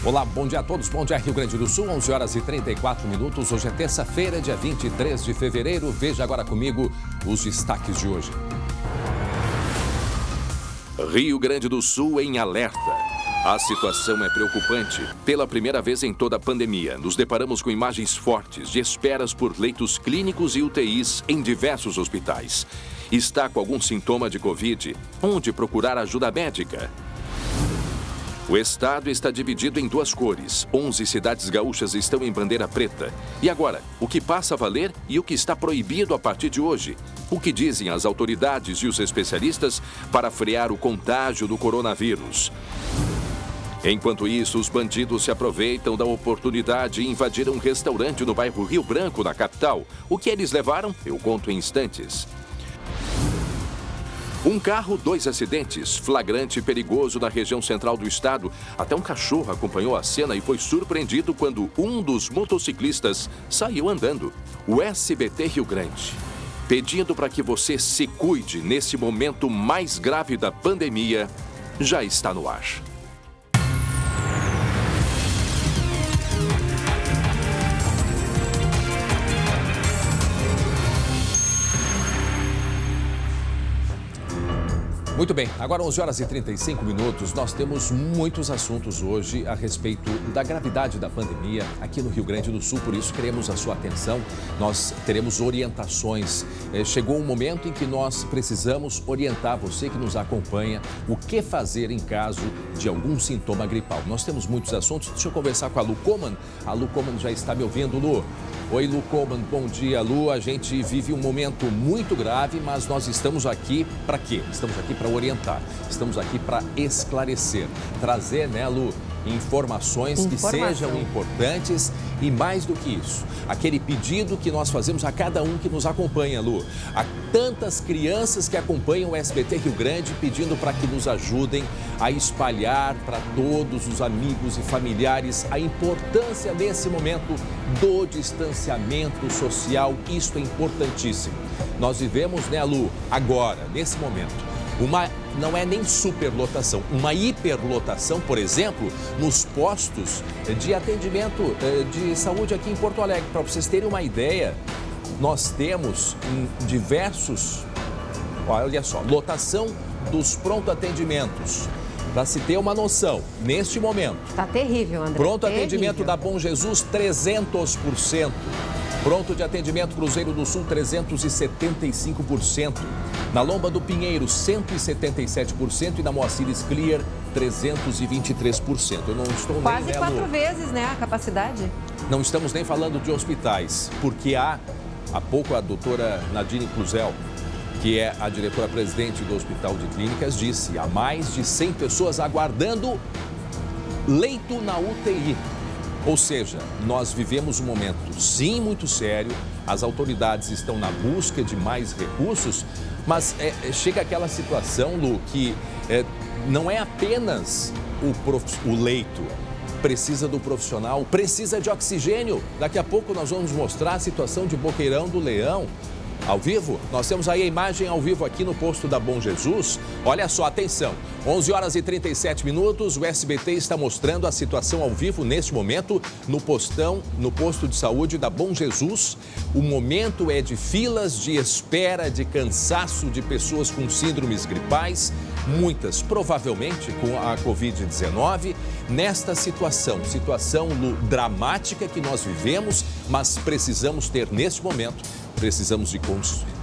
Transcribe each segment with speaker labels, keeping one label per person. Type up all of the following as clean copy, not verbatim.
Speaker 1: Olá, bom dia a todos. Bom dia, Rio Grande do Sul, 11 horas e 34 minutos. Hoje é terça-feira, dia 23 de fevereiro. Veja agora comigo os destaques de hoje. Rio Grande do Sul em alerta. A situação é preocupante. Pela primeira vez em toda a pandemia, nos deparamos com imagens fortes de esperas por leitos clínicos e UTIs em diversos hospitais. Está com algum sintoma de Covid? Onde procurar ajuda médica? O estado está dividido em duas cores. 11 cidades gaúchas estão em bandeira preta. E agora, o que passa a valer e o que está proibido a partir de hoje? O que dizem as autoridades e os especialistas para frear o contágio do coronavírus? Enquanto isso, os bandidos se aproveitam da oportunidade e invadiram um restaurante no bairro Rio Branco, na capital. O que eles levaram? Eu conto em instantes. Um carro, 2 acidentes, flagrante e perigoso na região central do estado. Até um cachorro acompanhou a cena e foi surpreendido quando um dos motociclistas saiu andando. O SBT Rio Grande, pedindo para que você se cuide nesse momento mais grave da pandemia, já está no ar. Muito bem, agora 11 horas e 35 minutos, nós temos muitos assuntos hoje a respeito da gravidade da pandemia aqui no Rio Grande do Sul, por isso queremos a sua atenção, nós teremos orientações. Chegou um momento em que nós precisamos orientar você que nos acompanha o que fazer em caso de algum sintoma gripal. Nós temos muitos assuntos, deixa eu conversar com a Lu Coman. A Lu Coman já está me ouvindo, Lu? Oi, Lu Coman, bom dia, Lu. A gente vive um momento muito grave, mas nós estamos aqui para quê? Estamos aqui para orientar, estamos aqui para esclarecer, trazer, né, Lu, informações que sejam importantes e mais do que isso, aquele pedido que nós fazemos a cada um que nos acompanha, Lu. Há tantas crianças que acompanham o SBT Rio Grande pedindo para que nos ajudem a espalhar para todos os amigos e familiares a importância nesse momento do distanciamento social. Isso é importantíssimo. Nós vivemos, né, Lu, agora, nesse momento, não é nem superlotação, uma hiperlotação, por exemplo, nos postos de atendimento de saúde aqui em Porto Alegre. Para vocês terem uma ideia, nós temos em diversos, olha só, lotação dos pronto-atendimentos. Para se ter uma noção, neste momento...
Speaker 2: Tá terrível, André.
Speaker 1: Pronto atendimento da Bom Jesus, 300%. Pronto de atendimento Cruzeiro do Sul, 375%. Na Lomba do Pinheiro, 177%. E na Moacir Clear, 323%. Eu não estou
Speaker 2: quase
Speaker 1: nem...
Speaker 2: Quase 4 vezes, né, a capacidade.
Speaker 1: Não estamos nem falando de hospitais, porque há pouco a doutora Nadine Cluzel, que é a diretora-presidente do Hospital de Clínicas, disse: há mais de 100 pessoas aguardando leito na UTI. Ou seja, nós vivemos um momento, sim, muito sério, as autoridades estão na busca de mais recursos, mas chega aquela situação, Lu, que não é apenas o leito, precisa do profissional, precisa de oxigênio. Daqui a pouco nós vamos mostrar a situação de Boqueirão do Leão. Ao vivo, nós temos aí a imagem ao vivo aqui no posto da Bom Jesus. Olha só, atenção, 11 horas e 37 minutos, o SBT está mostrando a situação ao vivo neste momento no posto de saúde da Bom Jesus. O momento é de filas de espera, de cansaço de pessoas com síndromes gripais, muitas provavelmente com a Covid-19. Nesta situação dramática que nós vivemos, mas precisamos ter neste momento, precisamos de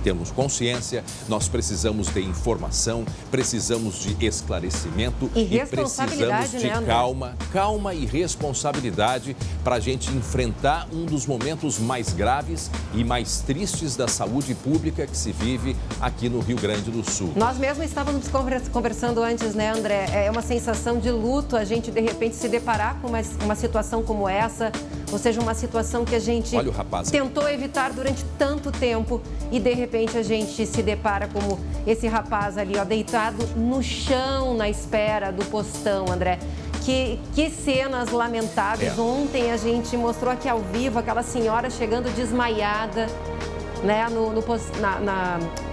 Speaker 1: termos consciência, nós precisamos de informação, precisamos de esclarecimento
Speaker 2: e
Speaker 1: precisamos de calma e responsabilidade para a gente enfrentar um dos momentos mais graves e mais tristes da saúde pública que se vive aqui no Rio Grande do Sul.
Speaker 2: Nós mesmos estávamos conversando antes, né, André? É uma sensação de luto a gente, de repente, se deparar com uma situação como essa, ou seja, uma situação que a gente tentou evitar durante tanto tempo e, de repente, a gente se depara como esse rapaz ali, ó, deitado no chão na espera do postão, André. Que cenas lamentáveis. Ontem a gente mostrou aqui ao vivo aquela senhora chegando desmaiada. né,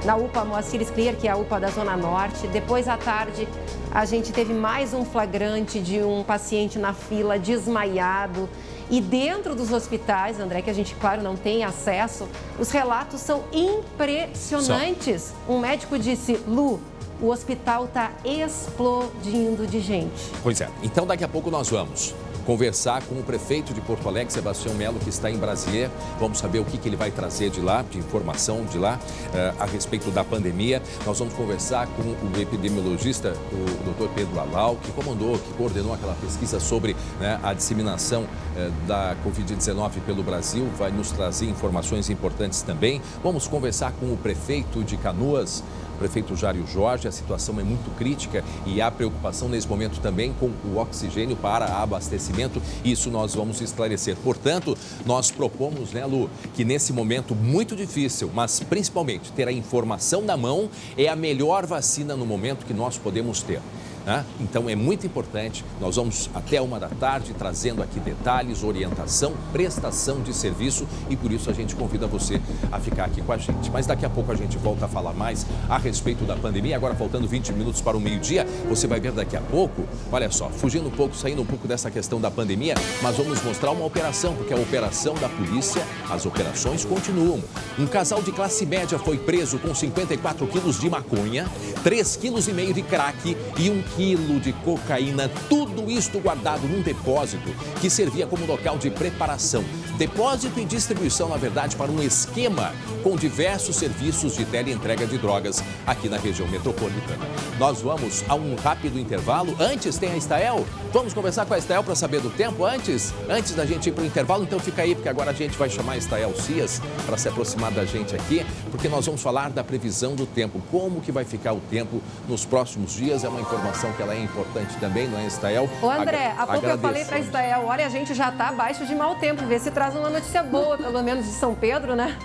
Speaker 2: na UPA Moacir Scliar, que é a UPA da Zona Norte. Depois, à tarde, a gente teve mais um flagrante de um paciente na fila desmaiado. E dentro dos hospitais, André, que a gente, claro, não tem acesso, os relatos são impressionantes. Um médico disse, Lu, o hospital está explodindo de gente.
Speaker 1: Pois é, então daqui a pouco nós vamos conversar com o prefeito de Porto Alegre, Sebastião Melo, que está em Brasília. Vamos saber o que ele vai trazer de lá, de informação de lá, a respeito da pandemia. Nós vamos conversar com o epidemiologista, o Dr. Pedro Alau, que coordenou aquela pesquisa sobre, né, a disseminação da Covid-19 pelo Brasil. Vai nos trazer informações importantes também. Vamos conversar com o prefeito de Canoas, prefeito Jário Jorge. A situação é muito crítica e há preocupação nesse momento também com o oxigênio para abastecimento. Isso nós vamos esclarecer. Portanto, nós propomos, né, Lu, que nesse momento muito difícil, mas principalmente ter a informação na mão é a melhor vacina no momento que nós podemos ter. Então é muito importante, nós vamos até 13h trazendo aqui detalhes, orientação, prestação de serviço e por isso a gente convida você a ficar aqui com a gente. Mas daqui a pouco a gente volta a falar mais a respeito da pandemia. Agora faltando 20 minutos para o meio-dia, você vai ver daqui a pouco, olha só, fugindo um pouco, saindo um pouco dessa questão da pandemia, mas vamos mostrar uma operação, porque a operação da polícia, as operações continuam. Um casal de classe média foi preso com 54 quilos de maconha, 3,5 quilos de crack e 1 quilo de cocaína, tudo isto guardado num depósito que servia como local de preparação. Depósito e distribuição, na verdade, para um esquema com diversos serviços de teleentrega de drogas aqui na região metropolitana. Nós vamos a um rápido intervalo. Antes tem a Estael. Vamos conversar com a Estael para saber do tempo antes da gente ir para o intervalo. Então fica aí, porque agora a gente vai chamar a Estael Cias para se aproximar da gente aqui, porque nós vamos falar da previsão do tempo, como que vai ficar o tempo nos próximos dias. É uma informação que ela é importante também, não é, Estael?
Speaker 2: Ô André, há pouco eu falei para a Estael, olha, a gente já está abaixo de mau tempo, vê se traz uma notícia boa, pelo menos de São Pedro, né?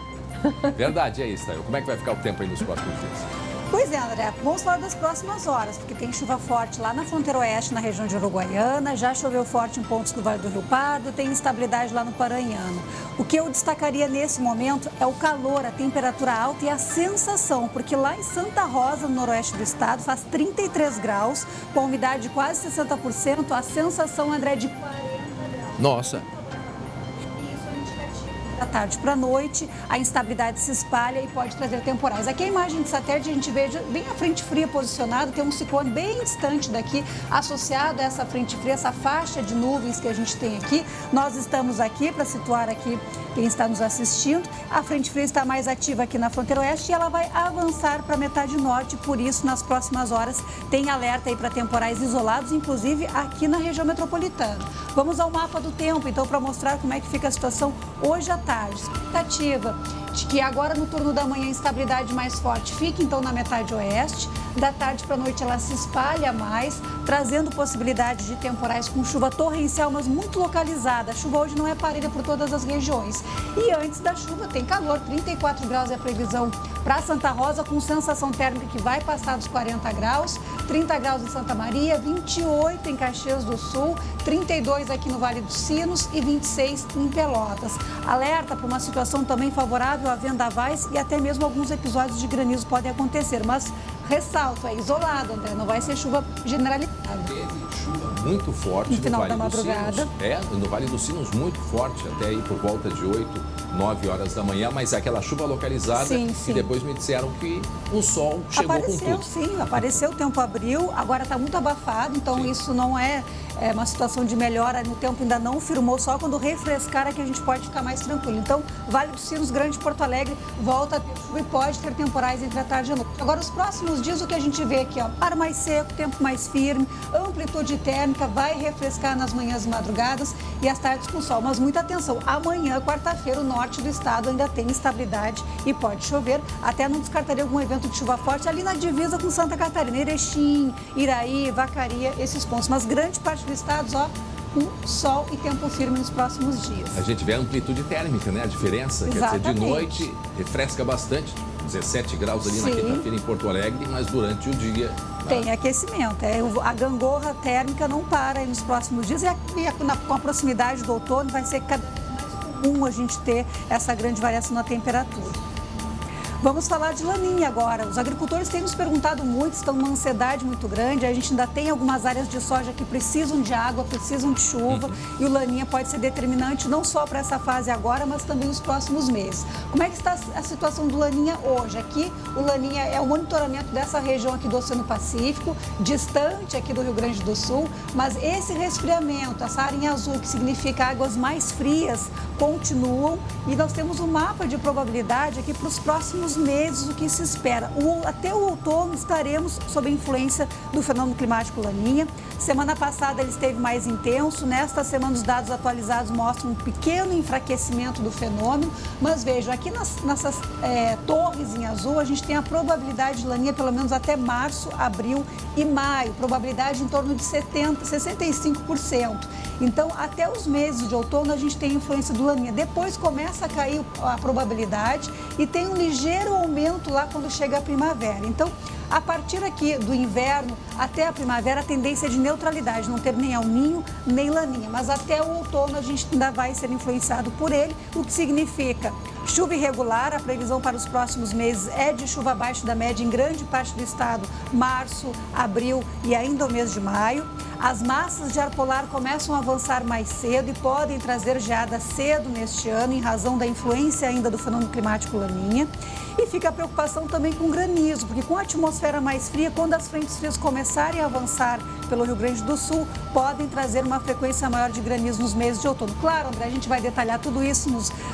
Speaker 1: Verdade, é isso, Estael. Como é que vai ficar o tempo aí nos próximos dias?
Speaker 3: Pois é, André, vamos falar das próximas horas, porque tem chuva forte lá na fronteira oeste, na região de Uruguaiana, já choveu forte em pontos do Vale do Rio Pardo, tem instabilidade lá no Paranhano. O que eu destacaria nesse momento é o calor, a temperatura alta e a sensação, porque lá em Santa Rosa, no noroeste do estado, faz 33 graus, com a umidade de quase 60%, a sensação, André, de 40 graus.
Speaker 1: Nossa!
Speaker 3: Da tarde para a noite, a instabilidade se espalha e pode trazer temporais. Aqui a imagem de satélite, a gente vê bem a frente fria posicionada, tem um ciclone bem distante daqui, associado a essa frente fria, essa faixa de nuvens que a gente tem aqui. Nós estamos aqui para situar aqui quem está nos assistindo. A frente fria está mais ativa aqui na fronteira oeste e ela vai avançar para a metade norte, por isso nas próximas horas tem alerta aí para temporais isolados, inclusive aqui na região metropolitana. Vamos ao mapa do tempo, então, para mostrar como é que fica a situação hoje à tarde. Expectativa de que agora no turno da manhã a instabilidade mais forte fique então na metade oeste. Da tarde para a noite ela se espalha mais, trazendo possibilidade de temporais com chuva torrencial, mas muito localizada. A chuva hoje não é parelha por todas as regiões. E antes da chuva tem calor, 34 graus é a previsão para Santa Rosa, com sensação térmica que vai passar dos 40 graus, 30 graus em Santa Maria, 28 em Caxias do Sul, 32 aqui no Vale dos Sinos e 26 em Pelotas. Alerta para uma situação também favorável a vendavais e até mesmo alguns episódios de granizo podem acontecer, mas ressalto, é isolado, André, não vai ser chuva generalizada.
Speaker 1: Teve chuva muito forte
Speaker 3: no final da madrugada.
Speaker 1: No Vale dos Sinos, muito forte, até aí por volta de 8, 9 horas da manhã, mas aquela chuva localizada.
Speaker 3: Sim.
Speaker 1: E depois me disseram que o sol chegou com tudo.
Speaker 3: Sim, apareceu, o tempo abriu, agora está muito abafado, então sim, isso não é uma situação de melhora no tempo, ainda não firmou, só quando refrescar é que a gente pode ficar mais tranquilo. Então, Vale dos Sinos, Grande Porto Alegre, volta a ter chuva e pode ter temporais entre a tarde e a noite. Agora, os próximos dias, o que a gente vê aqui, ó, ar mais seco, tempo mais firme, amplitude térmica, vai refrescar nas manhãs e madrugadas e as tardes com sol. Mas muita atenção, amanhã, quarta-feira, o norte do estado ainda tem instabilidade e pode chover. Até não descartaria algum evento de chuva forte ali na divisa com Santa Catarina, Erechim, Iraí, Vacaria, esses pontos. Mas grande parte do estado, ó, com sol e tempo firme nos próximos dias.
Speaker 1: A gente vê a amplitude térmica, né? A diferença,
Speaker 3: exatamente.
Speaker 1: Quer dizer, de noite refresca bastante, 17 graus ali, sim, na quinta-feira em Porto Alegre, mas durante o dia...
Speaker 3: Tem aquecimento, a gangorra térmica não para aí nos próximos dias com a proximidade do outono vai ser cada vez mais comum a gente ter essa grande variação na temperatura. Vamos falar de laninha agora. Os agricultores têm nos perguntado muito, estão numa ansiedade muito grande. A gente ainda tem algumas áreas de soja que precisam de água, precisam de chuva. E o laninha pode ser determinante não só para essa fase agora, mas também nos próximos meses. Como é que está a situação do laninha hoje? Aqui, o laninha é o monitoramento dessa região aqui do Oceano Pacífico, distante aqui do Rio Grande do Sul. Mas esse resfriamento, essa área em azul, que significa águas mais frias, continuam. E nós temos um mapa de probabilidade aqui para os próximos meses, o que se espera. Até o outono estaremos sob a influência do fenômeno climático laninha. Semana passada ele esteve mais intenso, nesta semana os dados atualizados mostram um pequeno enfraquecimento do fenômeno, mas vejam, aqui nessas torres em azul a gente tem a probabilidade de laninha pelo menos até março, abril e maio, probabilidade em torno de 65%. Então, até os meses de outono a gente tem influência do laninha. Depois começa a cair a probabilidade e tem um ligeiro aumento lá quando chega a primavera. Então, a partir aqui do inverno até a primavera, a tendência é de neutralidade, não ter nem El Niño, nem laninha. Mas até o outono a gente ainda vai ser influenciado por ele, o que significa chuva irregular. A previsão para os próximos meses é de chuva abaixo da média em grande parte do estado, março, abril e ainda o mês de maio. As massas de ar polar começam a avançar mais cedo e podem trazer geada cedo neste ano, em razão da influência ainda do fenômeno climático laninha. E fica a preocupação também com granizo, porque com a atmosfera mais fria, quando as frentes frias começarem a avançar pelo Rio Grande do Sul, podem trazer uma frequência maior de granizo nos meses de outono. Claro, André, a gente vai detalhar tudo isso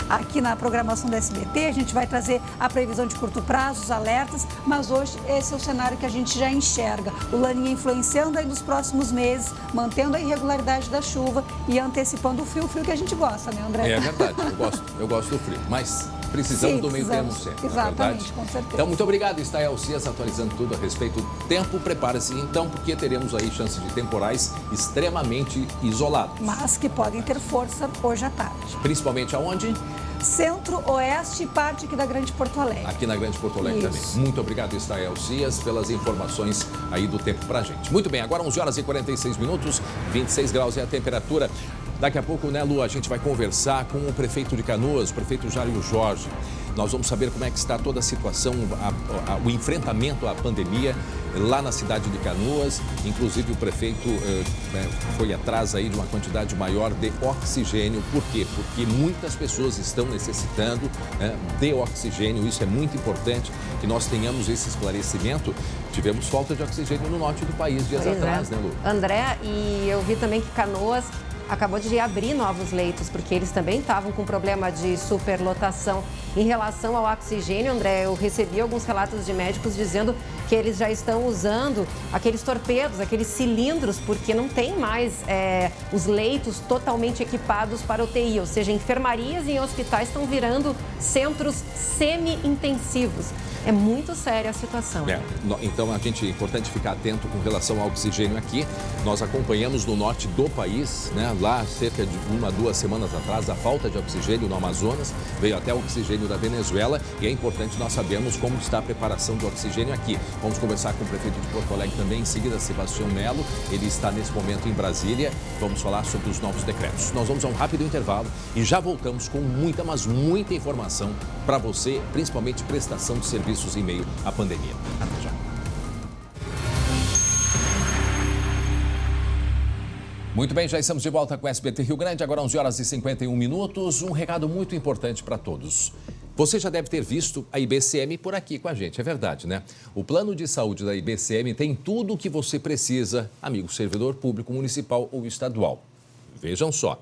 Speaker 3: aqui na programação da SBT, a gente vai trazer a previsão de curto prazo, os alertas, mas hoje esse é o cenário que a gente já enxerga. O laninha influenciando aí nos próximos meses, mantendo a irregularidade da chuva e antecipando o frio que a gente gosta, né, André?
Speaker 1: É verdade, eu gosto do frio, mas precisamos do meio termo sempre,
Speaker 3: exatamente, com certeza.
Speaker 1: Então, muito obrigado, Estael Cias, atualizando tudo a respeito do tempo. Prepare-se, então, porque teremos aí chance de temporais extremamente isolados.
Speaker 3: Mas que podem ter força hoje à tarde.
Speaker 1: Principalmente aonde?
Speaker 3: Centro-Oeste e parte aqui da Grande Porto Alegre.
Speaker 1: Aqui na Grande Porto Alegre também. Muito obrigado, Estael Cias, pelas informações aí do tempo pra gente. Muito bem, agora 11 horas e 46 minutos, 26 graus é a temperatura. Daqui a pouco, né, Lu, a gente vai conversar com o prefeito de Canoas, o prefeito Jálio Jorge. Nós vamos saber como é que está toda a situação, o enfrentamento à pandemia lá na cidade de Canoas. Inclusive, o prefeito foi atrás aí de uma quantidade maior de oxigênio. Por quê? Porque muitas pessoas estão necessitando de oxigênio. Isso é muito importante que nós tenhamos esse esclarecimento. Tivemos falta de oxigênio no norte do país dias atrás, né, Lu?
Speaker 2: André, e eu vi também que Canoas acabou de abrir novos leitos, porque eles também estavam com problema de superlotação. Em relação ao oxigênio, André, eu recebi alguns relatos de médicos dizendo que eles já estão usando aqueles torpedos, aqueles cilindros, porque não tem mais os leitos totalmente equipados para UTI, ou seja, enfermarias e hospitais estão virando centros semi-intensivos. É muito séria a situação.
Speaker 1: Então, é importante ficar atento com relação ao oxigênio aqui. Nós acompanhamos no norte do país, né, lá cerca de 1 a 2 semanas atrás, a falta de oxigênio no Amazonas, veio até o oxigênio da Venezuela e é importante nós sabermos como está a preparação do oxigênio aqui. Vamos conversar com o prefeito de Porto Alegre também, em seguida, Sebastião Melo. Ele está nesse momento em Brasília. Vamos falar sobre os novos decretos. Nós vamos a um rápido intervalo e já voltamos com muita, mas muita informação para você, principalmente prestação de serviços em meio à pandemia. Até já. Muito bem, já estamos de volta com o SBT Rio Grande, agora 11 horas e 51 minutos. Um recado muito importante para todos. Você já deve ter visto a IBCM por aqui com a gente, é verdade, né? O plano de saúde da IBCM tem tudo o que você precisa, amigo servidor público, municipal ou estadual. Vejam só.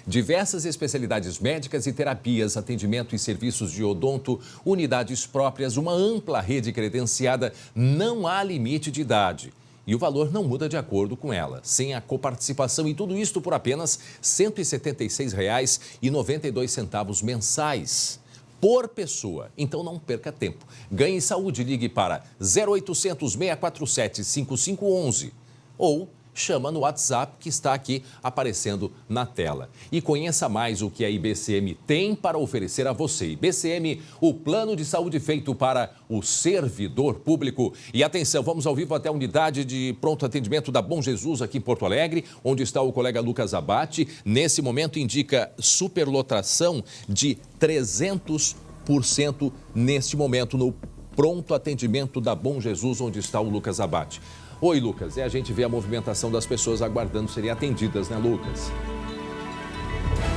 Speaker 1: Diversas especialidades médicas e terapias, atendimento e serviços de odonto, unidades próprias, uma ampla rede credenciada, não há limite de idade. E o valor não muda de acordo com ela, sem a coparticipação e tudo isto por apenas R$ 176,92 mensais por pessoa. Então não perca tempo. Ganhe saúde, ligue para 0800 647 5511 ou chama no WhatsApp que está aqui aparecendo na tela. E conheça mais o que a IBCM tem para oferecer a você. IBCM, o plano de saúde feito para o servidor público. E atenção, vamos ao vivo até a unidade de pronto atendimento da Bom Jesus aqui em Porto Alegre, onde está o colega Lucas Abate. Nesse momento indica superlotação de 300 100% neste momento no pronto atendimento da Bom Jesus, onde está o Lucas Abate. Oi, Lucas. A gente vê a movimentação das pessoas aguardando serem atendidas, né, Lucas?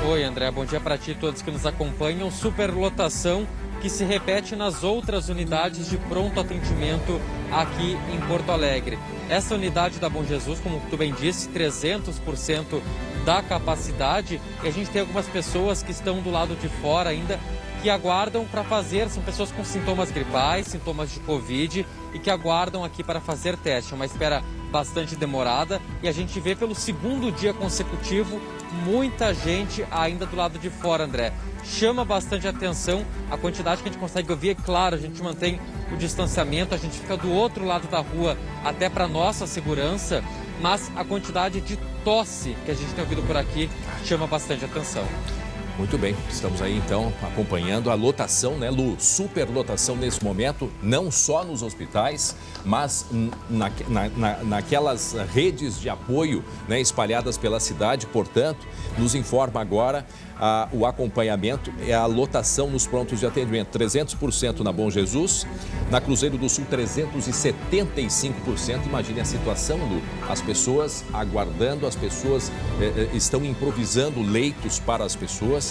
Speaker 4: Oi, André. Bom dia para ti e todos que nos acompanham. Superlotação que se repete nas outras unidades de pronto atendimento aqui em Porto Alegre. Essa unidade da Bom Jesus, como tu bem disse, 300% da capacidade. E a gente tem algumas pessoas que estão do lado de fora ainda, que aguardam para fazer, são pessoas com sintomas gripais, sintomas de Covid e que aguardam aqui para fazer teste. É uma espera bastante demorada e a gente vê pelo segundo dia consecutivo muita gente ainda do lado de fora, André. Chama bastante atenção a quantidade que a gente consegue ouvir. É claro, a gente mantém o distanciamento, a gente fica do outro lado da rua até para nossa segurança, mas a quantidade de tosse que a gente tem ouvido por aqui chama bastante atenção.
Speaker 1: Muito bem, estamos aí então acompanhando a lotação, né, Lu? Superlotação nesse momento, não só nos hospitais, mas naquelas redes de apoio, né, espalhadas pela cidade. Portanto, nos informa agora o acompanhamento, é a lotação nos prontos de atendimento, 300% na Bom Jesus, na Cruzeiro do Sul 375%. Imagine a situação, Lu, as pessoas aguardando, as pessoas estão improvisando leitos para as pessoas.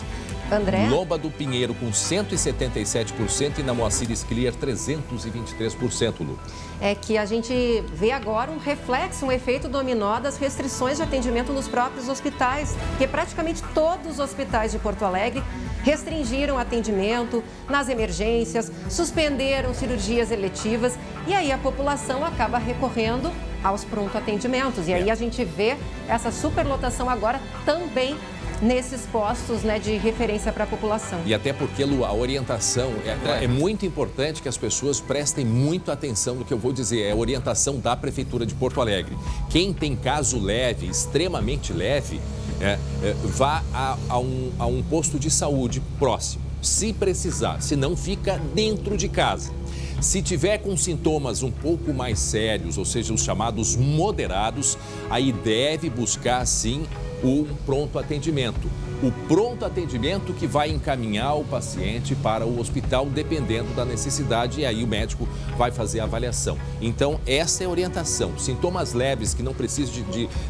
Speaker 2: André?
Speaker 1: Lomba do Pinheiro com 177% e na Moacir Scliar 323%, Lu.
Speaker 2: É que a gente vê agora um reflexo, um efeito dominó das restrições de atendimento nos próprios hospitais, porque praticamente todos os hospitais de Porto Alegre restringiram atendimento nas emergências, suspenderam cirurgias eletivas e aí a população acaba recorrendo aos pronto atendimentos. E aí a gente vê essa superlotação agora também nesses postos, né, de referência para a população.
Speaker 1: E até porque, Lu, a orientação é muito importante que as pessoas prestem muita atenção no que eu vou dizer. É a orientação da Prefeitura de Porto Alegre. Quem tem caso leve, extremamente leve, vá a um posto de saúde próximo. Se precisar, se não, fica dentro de casa. Se tiver com sintomas um pouco mais sérios, ou seja, os chamados moderados, aí deve buscar, sim, um pronto atendimento. O pronto atendimento que vai encaminhar o paciente para o hospital, dependendo da necessidade, e aí o médico vai fazer a avaliação. Então, essa é a orientação. Sintomas leves que não precisa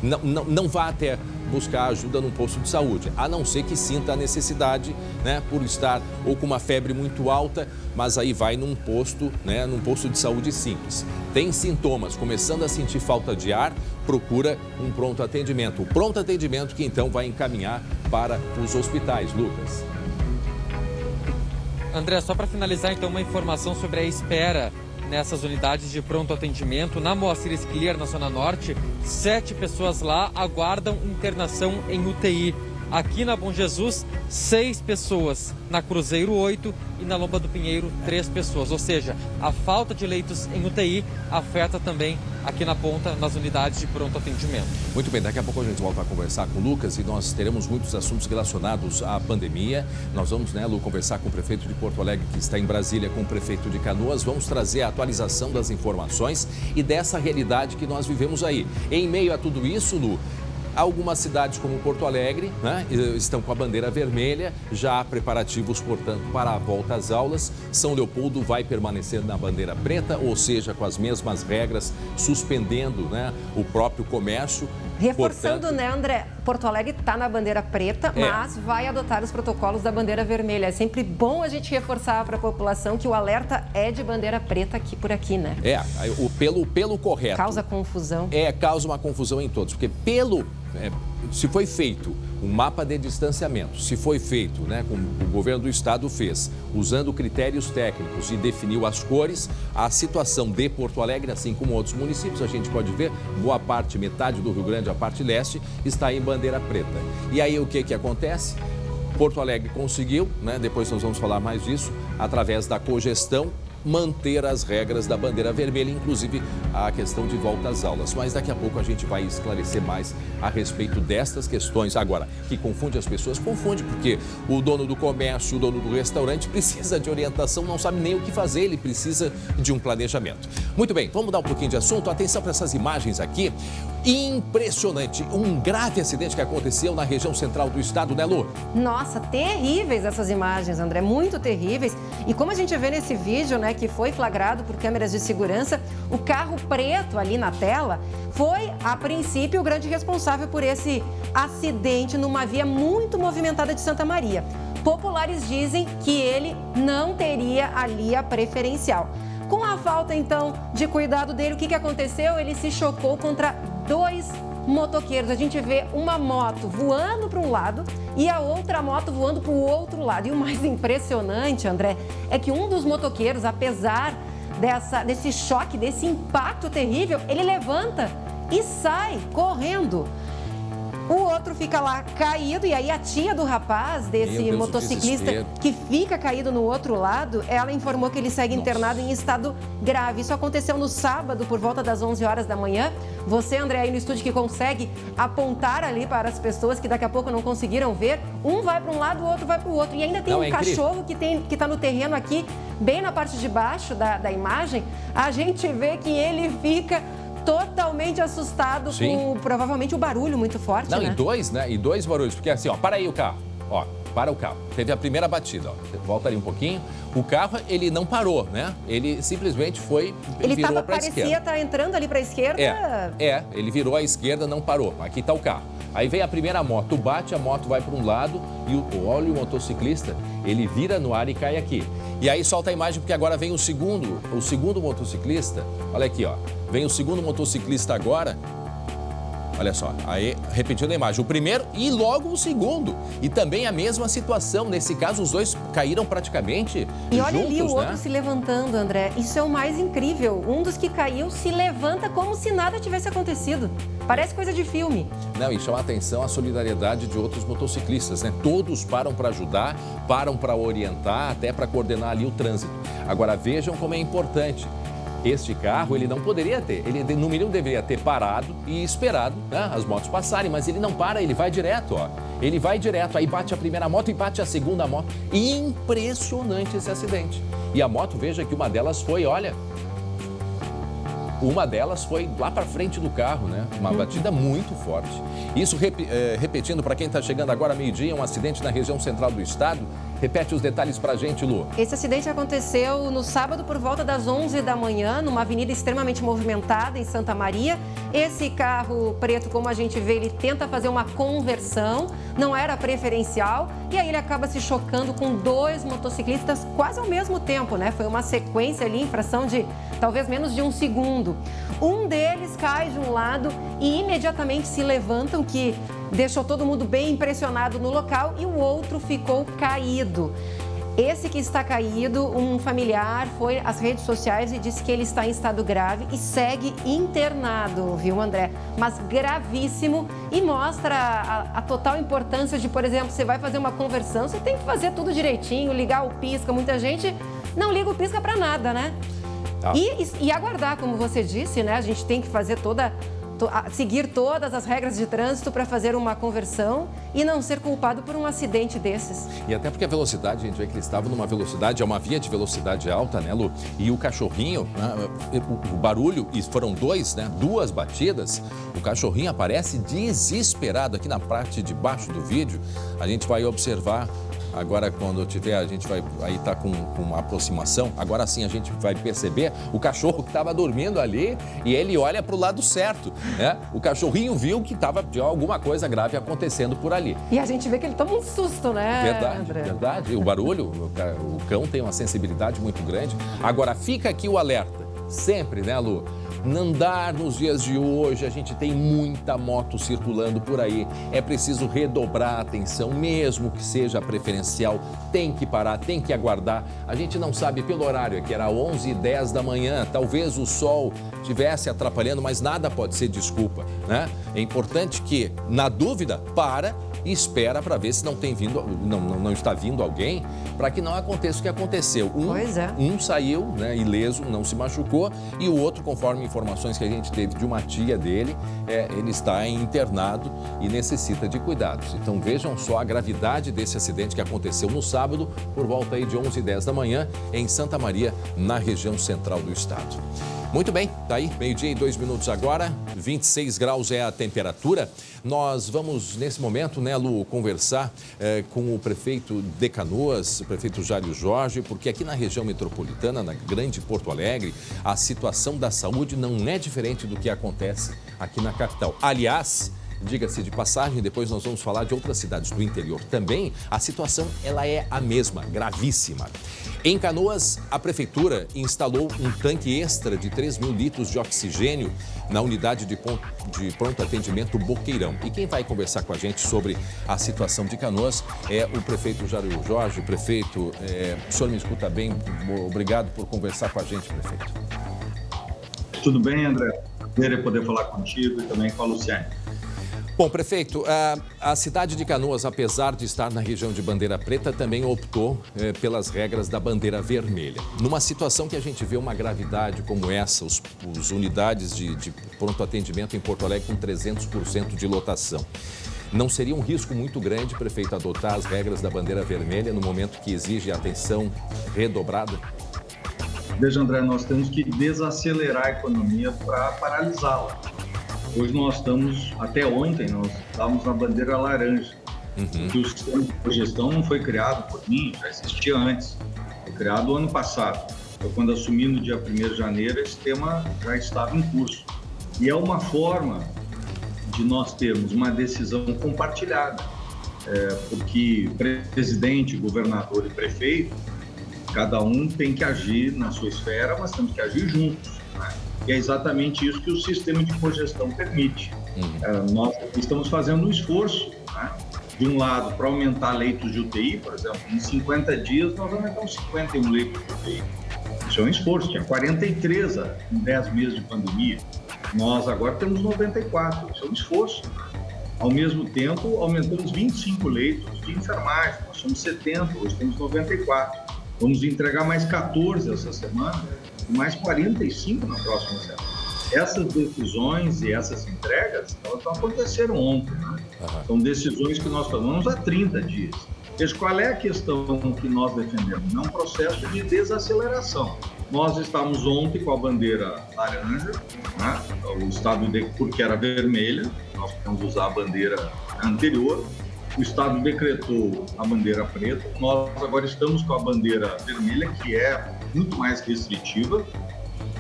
Speaker 1: não vá até buscar ajuda num posto de saúde, a não ser que sinta a necessidade, né, por estar ou com uma febre muito alta, mas aí vai num posto de saúde simples. Tem sintomas, começando a sentir falta de ar, procura um pronto atendimento. O pronto atendimento que então vai encaminhar para os hospitais, Lucas.
Speaker 4: André, só para finalizar então uma informação sobre a espera nessas unidades de pronto atendimento. Na Moacir Scliar, na Zona Norte, 7 pessoas lá aguardam internação em UTI. Aqui na Bom Jesus, 6 pessoas. Na Cruzeiro, 8 e na Lomba do Pinheiro, 3 pessoas. Ou seja, a falta de leitos em UTI afeta também aqui na ponta, nas unidades de pronto atendimento.
Speaker 1: Muito bem, daqui a pouco a gente volta a conversar com o Lucas e nós teremos muitos assuntos relacionados à pandemia. Nós vamos, né, Lu, conversar com o prefeito de Porto Alegre, que está em Brasília, com o prefeito de Canoas. Vamos trazer a atualização das informações e dessa realidade que nós vivemos aí. Em meio a tudo isso, Lu, algumas cidades como Porto Alegre, né, estão com a bandeira vermelha, já há preparativos, portanto, para a volta às aulas. São Leopoldo vai permanecer na bandeira preta, ou seja, com as mesmas regras, suspendendo, né, o próprio comércio.
Speaker 2: Reforçando,
Speaker 1: portanto,
Speaker 2: né, André? Porto Alegre está na bandeira preta, mas vai adotar os protocolos da bandeira vermelha. É sempre bom a gente reforçar para a população que o alerta é de bandeira preta aqui por aqui, né?
Speaker 1: Pelo correto.
Speaker 2: Causa confusão.
Speaker 1: Causa uma confusão em todos, porque se foi feito um mapa de distanciamento, se foi feito, né, como o governo do estado fez, usando critérios técnicos e definiu as cores, a situação de Porto Alegre, assim como outros municípios, a gente pode ver, boa parte, metade do Rio Grande, a parte leste, está em bandeira preta. E aí o que acontece? Porto Alegre conseguiu, né, depois nós vamos falar mais disso, através da cogestão, manter as regras da bandeira vermelha, inclusive a questão de volta às aulas. Mas daqui a pouco a gente vai esclarecer mais a respeito destas questões. Agora, que confunde as pessoas, confunde, porque o dono do comércio, o dono do restaurante precisa de orientação, não sabe nem o que fazer, ele precisa de um planejamento. Muito bem, vamos mudar um pouquinho de assunto. Atenção para essas imagens aqui. Impressionante, um grave acidente que aconteceu na região central do estado, né, Lu?
Speaker 2: Nossa, terríveis essas imagens, André, muito terríveis. E como a gente vê nesse vídeo, né, que foi flagrado por câmeras de segurança, o carro preto ali na tela foi, a princípio, o grande responsável por esse acidente numa via muito movimentada de Santa Maria. Populares dizem que ele não teria ali a preferencial. Com a falta, então, de cuidado dele, o que aconteceu? Ele se chocou contra 2 motoqueiros. A gente vê uma moto voando para um lado e a outra moto voando para o outro lado. E o mais impressionante, André, é que um dos motoqueiros, apesar desse choque, desse impacto terrível, ele levanta e sai correndo. O outro fica lá caído, e aí a tia do rapaz, desse motociclista que fica caído no outro lado, ela informou que ele segue internado em estado grave. Isso aconteceu no sábado, por volta das 11 horas da manhã. Você, André, aí no estúdio, que consegue apontar ali para as pessoas que daqui a pouco não conseguiram ver. Um vai para um lado, o outro vai para o outro. E ainda tem um cachorro que está no terreno aqui, bem na parte de baixo da imagem. A gente vê que ele fica totalmente assustado com provavelmente o barulho muito forte,
Speaker 1: não,
Speaker 2: né?
Speaker 1: E dois barulhos, porque assim, ó, para aí o carro, ó, para o carro. Teve a primeira batida, ó, volta ali um pouquinho. O carro, ele não parou, né? Ele simplesmente
Speaker 2: ele
Speaker 1: virou para a esquerda.
Speaker 2: Parecia estar entrando ali para a esquerda.
Speaker 1: Ele virou à esquerda, não parou. Aqui está o carro. Aí vem a primeira moto, bate, a moto vai para um lado e olha o motociclista, ele vira no ar e cai aqui. E aí solta a imagem porque agora vem o segundo motociclista. Olha aqui, ó. Vem o segundo motociclista agora. Olha só, aí repetindo a imagem, o primeiro e logo o segundo. E também a mesma situação, nesse caso os dois caíram praticamente
Speaker 2: e olha
Speaker 1: juntos,
Speaker 2: ali o outro
Speaker 1: né?
Speaker 2: se levantando, André, isso é o mais incrível. Um dos que caiu se levanta como se nada tivesse acontecido. Parece coisa de filme.
Speaker 1: Não, e chama a atenção a solidariedade de outros motociclistas, né? Todos param para ajudar, param para orientar, até para coordenar ali o trânsito. Agora vejam como é importante. Este carro, ele não poderia ter, ele no mínimo deveria ter parado e esperado, né, as motos passarem, mas ele não para, ele vai direto, ó. Ele vai direto, aí bate a primeira moto e bate a segunda moto. Impressionante esse acidente. E a moto, veja que uma delas foi, olha, uma delas foi lá para frente do carro, né? Uma batida muito forte. Isso, repetindo, para quem está chegando agora, meio-dia, um acidente na região central do estado. Repete os detalhes para a gente, Lu.
Speaker 2: Esse acidente aconteceu no sábado por volta das 11 da manhã, numa avenida extremamente movimentada em Santa Maria. Esse carro preto, como a gente vê, ele tenta fazer uma conversão, não era preferencial, e aí ele acaba se chocando com 2 motociclistas quase ao mesmo tempo, né? Foi uma sequência ali, em fração de talvez menos de 1 segundo. Um deles cai de um lado e imediatamente se levantam, que deixou todo mundo bem impressionado no local, e o outro ficou caído. Esse que está caído, um familiar foi às redes sociais e disse que ele está em estado grave e segue internado, viu, André? Mas gravíssimo, e mostra a total importância de, por exemplo, você vai fazer uma conversão, você tem que fazer tudo direitinho, ligar o pisca. Muita gente não liga o pisca para nada, né? E aguardar, como você disse, né? A gente tem que fazer seguir todas as regras de trânsito para fazer uma conversão e não ser culpado por um acidente desses.
Speaker 1: E até porque a velocidade, a gente vê que eles estavam numa velocidade, é uma via de velocidade alta, né, Lu? E o cachorrinho, né, o barulho, e foram 2 batidas, o cachorrinho aparece desesperado. Aqui na parte de baixo do vídeo, a gente vai observar. Agora, quando tiver, a gente vai aí tá com uma aproximação. Agora sim a gente vai perceber o cachorro que estava dormindo ali e ele olha para o lado certo, né? O cachorrinho viu que estava alguma coisa grave acontecendo por ali.
Speaker 2: E a gente vê que ele toma um susto, né,
Speaker 1: Verdade,
Speaker 2: André?
Speaker 1: verdade. O barulho, o cão tem uma sensibilidade muito grande. Agora, fica aqui o alerta. Sempre, né, Lu? Andar nos dias de hoje, a gente tem muita moto circulando por aí. É preciso redobrar a atenção, mesmo que seja preferencial. Tem que parar, tem que aguardar. A gente não sabe pelo horário, que era 11h10 da manhã. Talvez o sol estivesse atrapalhando, mas nada pode ser desculpa, né? É importante que, na dúvida, para e espera para ver se não está vindo alguém para que não aconteça o que aconteceu. Um saiu, né, ileso, não se machucou, e o outro, conforme informações que a gente teve de uma tia dele, ele está internado e necessita de cuidados. Então vejam só a gravidade desse acidente que aconteceu no sábado, por volta aí de 11h10 da manhã, em Santa Maria, na região central do estado. Muito bem, tá aí, 12:02 agora, 26 graus é a temperatura. Nós vamos, nesse momento, né, Lu, conversar com o prefeito de Canoas, o prefeito Jário Jorge, porque aqui na região metropolitana, na grande Porto Alegre, a situação da saúde não é diferente do que acontece aqui na capital. Aliás, diga-se de passagem, depois nós vamos falar de outras cidades do interior também, a situação ela é a mesma, gravíssima. Em Canoas, a prefeitura instalou um tanque extra de 3.000 litros de oxigênio na unidade de pronto atendimento Boqueirão. E quem vai conversar com a gente sobre a situação de Canoas é o prefeito Jário Jorge. Prefeito, o senhor me escuta bem? Obrigado por conversar com a gente, prefeito.
Speaker 5: Tudo bem, André? Prazer poder falar contigo e também com a Luciane.
Speaker 1: Bom, prefeito, a cidade de Canoas, apesar de estar na região de bandeira preta, também optou pelas regras da bandeira vermelha. Numa situação que a gente vê uma gravidade como essa, os unidades de pronto atendimento em Porto Alegre com 300% de lotação. Não seria um risco muito grande, prefeito, adotar as regras da bandeira vermelha no momento que exige atenção redobrada?
Speaker 5: Veja, André, nós temos que desacelerar a economia para paralisá-la. Hoje nós estamos, até ontem, nós estávamos na bandeira laranja. E o sistema de cogestão não foi criado por mim, já existia antes. Foi criado ano passado. Eu, quando assumi no dia 1º de janeiro, esse tema já estava em curso. E é uma forma de nós termos uma decisão compartilhada. Porque presidente, governador e prefeito, cada um tem que agir na sua esfera, mas temos que agir juntos, né? E é exatamente isso que o sistema de cogestão permite. Nós estamos fazendo um esforço, né? De um lado, para aumentar leitos de UTI, por exemplo, em 50 dias nós aumentamos 51 leitos de UTI. Isso é um esforço, tinha 43 em 10 meses de pandemia. Nós agora temos 94, isso é um esforço. Ao mesmo tempo, aumentamos 25 leitos de enfermagem, nós somos 70, hoje temos 94. Vamos entregar mais 14 essa semana e mais 45 na próxima semana. Essas decisões e essas entregas, elas não aconteceram ontem, né? São decisões que nós tomamos há 30 dias. Veja, qual é a questão que nós defendemos? É um processo de desaceleração. Nós estávamos ontem com a bandeira laranja, né? O estado porque era vermelha, nós podemos usar a bandeira anterior. O Estado decretou a bandeira preta, nós agora estamos com a bandeira vermelha, que é muito mais restritiva,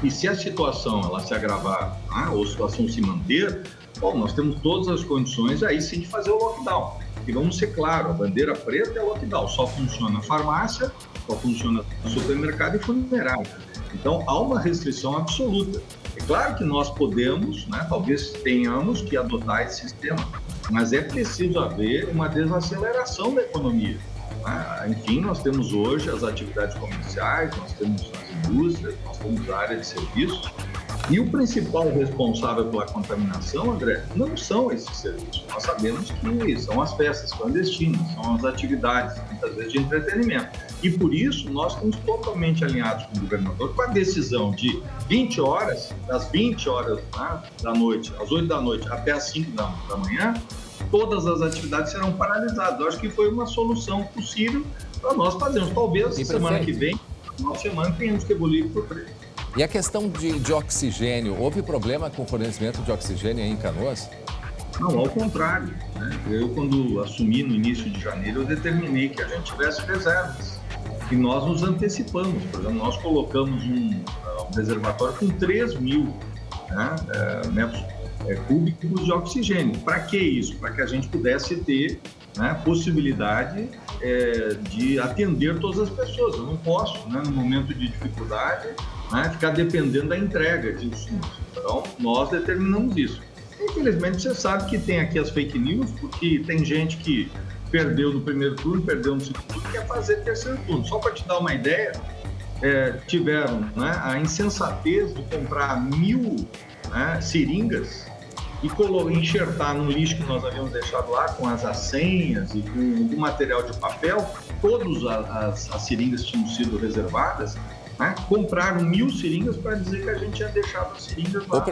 Speaker 5: e se a situação ela se agravar, né, ou a situação se manter, bom, nós temos todas as condições aí sim de fazer o lockdown. E vamos ser claros, a bandeira preta é lockdown, só funciona farmácia, só funciona supermercado e funerária. Então, há uma restrição absoluta. É claro que nós podemos, né, talvez tenhamos que adotar esse sistema, mas é preciso haver uma desaceleração da economia. Enfim, nós temos hoje as atividades comerciais, nós temos as indústrias, nós temos a área de serviços, e o principal responsável pela contaminação, André, não são esses serviços. Nós sabemos que são as festas clandestinas, são as atividades, muitas vezes, de entretenimento. E por isso, nós estamos totalmente alinhados com o governador com a decisão de 20 horas, das 20 horas, né, da noite, às 8 da noite até às 5 da manhã, todas as atividades serão paralisadas. Eu acho que foi uma solução possível para nós fazermos. Talvez semana que vem, na semana, tenhamos que evoluir por preço.
Speaker 1: E a questão de oxigênio, houve problema com o fornecimento de oxigênio aí em Canoas?
Speaker 5: Não, ao contrário, né? Eu, quando assumi no início de janeiro, eu determinei que a gente tivesse reservas. E nós nos antecipamos. Por exemplo, nós colocamos um reservatório com 3.000 metros cúbicos de oxigênio. Para que isso? Para que a gente pudesse ter, né, possibilidade de atender todas as pessoas. Eu não posso, né, no momento de dificuldade, né, ficar dependendo da entrega de insumos. Então, nós determinamos isso. Infelizmente, você sabe que tem aqui as fake news, porque tem gente que perdeu no primeiro turno, perdeu no segundo turno, quer fazer terceiro turno. Só para te dar uma ideia, tiveram, né, a insensatez de comprar 1.000, né, seringas e enxertar no lixo que nós havíamos deixado lá, com as senhas e com algum material de papel, todas as seringas que tinham sido reservadas, né? Compraram 1.000 seringas para dizer que a gente tinha deixado as seringas lá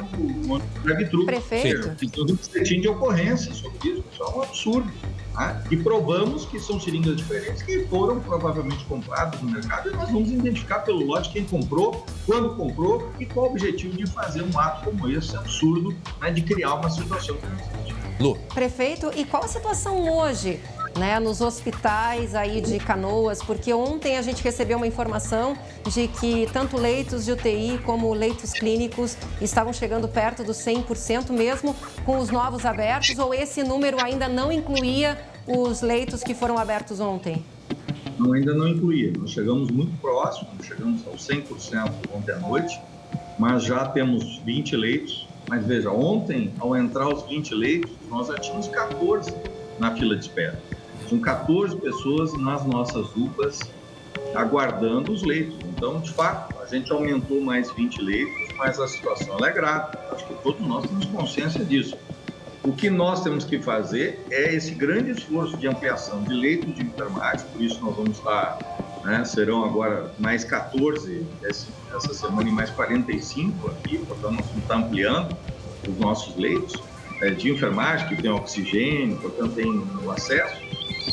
Speaker 5: no drive-thru.
Speaker 2: Prefeito.
Speaker 5: Então, um boletim de ocorrência sobre isso, isso é um absurdo. Tá? E provamos que são seringas diferentes que foram provavelmente compradas no mercado e nós vamos identificar pelo lote quem comprou, quando comprou e qual o objetivo de fazer um ato como esse absurdo, né, de criar uma situação que não existe.
Speaker 1: Lu.
Speaker 2: Prefeito, e qual a situação hoje, né, nos hospitais aí de Canoas? Porque ontem a gente recebeu uma informação de que tanto leitos de UTI como leitos clínicos estavam chegando perto dos 100% mesmo com os novos abertos, ou esse número ainda não incluía os leitos que foram abertos ontem?
Speaker 5: Não, ainda não incluía. Nós chegamos muito próximo, chegamos aos 100% ontem à noite, mas já temos 20 leitos. Mas veja, ontem, ao entrar os 20 leitos, nós já tínhamos 14 na fila de espera. São 14 pessoas nas nossas UPAs aguardando os leitos. Então, de fato, a gente aumentou mais 20 leitos, mas a situação é grave. Acho que todos nós temos consciência disso. O que nós temos que fazer é esse grande esforço de ampliação de leitos de enfermagem, por isso nós vamos estar, né, serão agora mais 14 essa semana e mais 45 aqui, portanto nós vamos estar ampliando os nossos leitos de enfermagem, que tem oxigênio, portanto tem o acesso,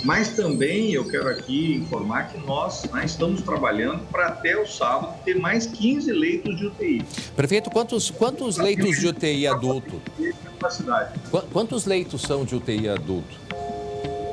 Speaker 5: mas também eu quero aqui informar que nós, né, estamos trabalhando para até o sábado ter mais 15 leitos de UTI.
Speaker 1: Prefeito, quantos leitos de UTI adulto? Quantos leitos são de UTI adulto?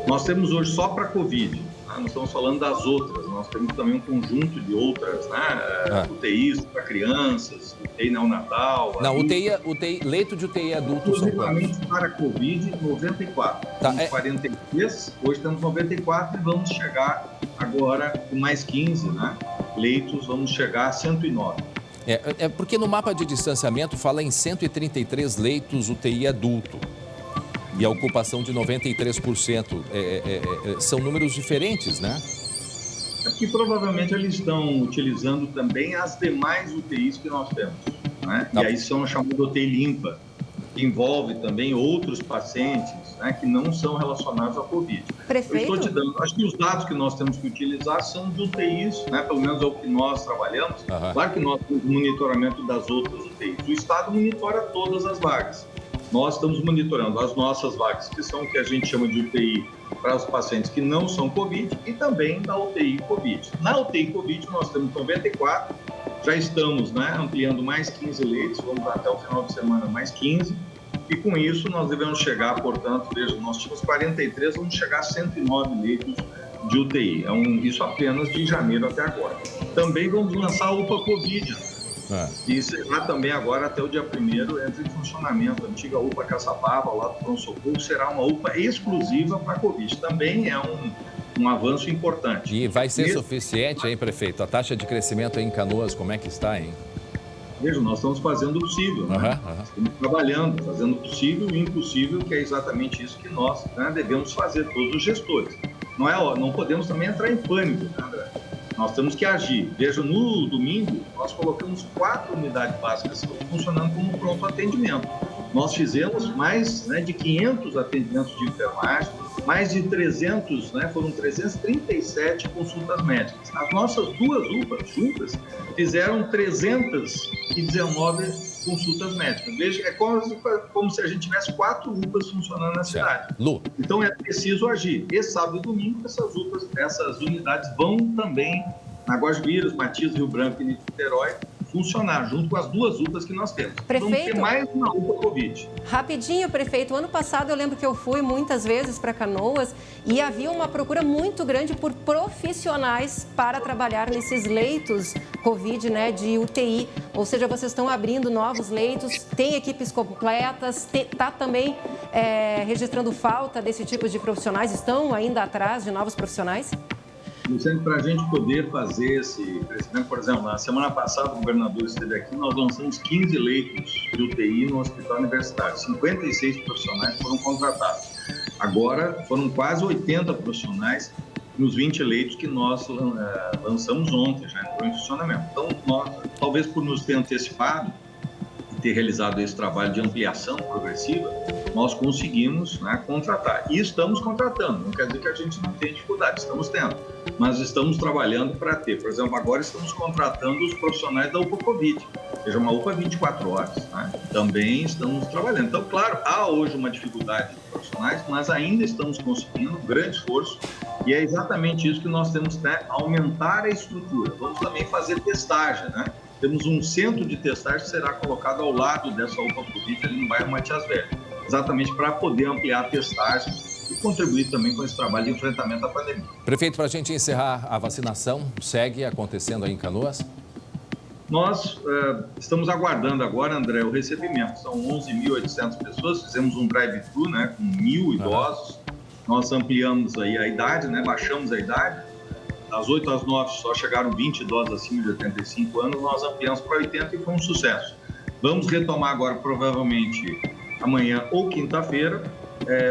Speaker 5: Nós temos hoje só para Covid, né? Nós estamos falando das outras, nós temos também um conjunto de outras, né? UTIs para crianças, UTI neonatal.
Speaker 1: Não, UTI, leito de UTI adulto são quantos?
Speaker 5: Para Covid, 94.
Speaker 1: Tá,
Speaker 5: temos 43, hoje temos 94 e vamos chegar agora com mais 15, né? Leitos, vamos chegar a 109.
Speaker 1: É porque no mapa de distanciamento fala em 133 leitos UTI adulto e a ocupação de 93%. São números diferentes, né?
Speaker 5: É porque provavelmente eles estão utilizando também as demais UTIs que nós temos, né? E aí são chamadas UTI limpa, que envolve também outros pacientes, né, que não são relacionados à Covid.
Speaker 2: Prefeito?
Speaker 5: Eu estou te dando, acho que os dados que nós temos que utilizar são de UTIs, né, pelo menos é o que nós trabalhamos. Claro que nós temos monitoramento das outras UTIs. O Estado monitora todas as vagas. Nós estamos monitorando as nossas vagas, que são o que a gente chama de UTI para os pacientes que não são Covid e também da UTI Covid. Na UTI Covid nós temos 94, já estamos, né, ampliando mais 15 leitos, vamos até o final de semana mais 15. E com isso nós devemos chegar, portanto, veja, nós tínhamos 43, vamos chegar a 109 leitos de UTI. Isso apenas de janeiro até agora. Também vamos lançar a UPA Covid. E será também agora até o dia 1º entra em funcionamento. A antiga UPA Caçapava, lá do pronto-socorro, será uma UPA exclusiva para a Covid. Também é um avanço importante.
Speaker 1: E vai ser suficiente, hein, prefeito? A taxa de crescimento em Canoas, como é que está, hein?
Speaker 5: Veja, nós estamos fazendo o possível, né? Estamos trabalhando, fazendo o possível e o impossível, que é exatamente isso que nós, né, devemos fazer, todos os gestores. Não podemos também entrar em pânico, né, André? Nós temos que agir. Veja, no domingo, nós colocamos 4 unidades básicas funcionando como pronto atendimento. Nós fizemos mais, né, de 500 atendimentos de enfermagem, mais de 300, né, foram 337 consultas médicas. As nossas 2 UPAs juntas fizeram 319 consultas médicas. Veja, é como se a gente tivesse 4 UPAs funcionando na cidade.
Speaker 1: Lu.
Speaker 5: Então é preciso agir. Esse sábado e domingo, essas unidades vão também na Guajuíras, Matias, Rio Branco e Niterói funcionar junto com as 2 UPAs que nós temos.
Speaker 2: Prefeito,
Speaker 5: vamos ter mais uma UPA Covid.
Speaker 2: Rapidinho, prefeito. Ano passado eu lembro que eu fui muitas vezes para Canoas e havia uma procura muito grande por profissionais para trabalhar nesses leitos Covid, né, de UTI. Ou seja, vocês estão abrindo novos leitos, tem equipes completas, está também registrando falta desse tipo de profissionais? Estão ainda atrás de novos profissionais?
Speaker 5: Luciano, para a gente poder fazer esse crescimento, por exemplo, na semana passada o governador esteve aqui, nós lançamos 15 leitos de UTI no hospital universitário, 56 profissionais foram contratados. Agora foram quase 80 profissionais nos 20 leitos que nós lançamos ontem, já entrou em funcionamento. Então, nós, talvez por nos ter antecipado, ter realizado esse trabalho de ampliação progressiva, nós conseguimos, né, contratar. E estamos contratando, não quer dizer que a gente não tem dificuldade, estamos tendo, mas estamos trabalhando para ter. Por exemplo, agora estamos contratando os profissionais da UPA Covid, seja uma UPA 24 horas, né? Também estamos trabalhando. Então, claro, há hoje uma dificuldade de profissionais, mas ainda estamos conseguindo um grande esforço, e é exatamente isso que nós temos que, né, aumentar a estrutura. Vamos também fazer testagem, né? Temos um centro de testagem que será colocado ao lado dessa UPA Covid ali no bairro Matias Velho, exatamente para poder ampliar a testagem e contribuir também com esse trabalho de enfrentamento à pandemia.
Speaker 1: Prefeito, para a gente encerrar, a vacinação segue acontecendo aí em Canoas?
Speaker 5: Nós estamos aguardando agora, André, o recebimento. São 11.800 pessoas, fizemos um drive-thru, né, com 1.000 idosos. Nós ampliamos aí a idade, né, baixamos a idade. Das 8 às 9 só chegaram 20 idosos acima de 85 anos, nós ampliamos para 80 e foi um sucesso. Vamos retomar agora, provavelmente amanhã ou quinta-feira,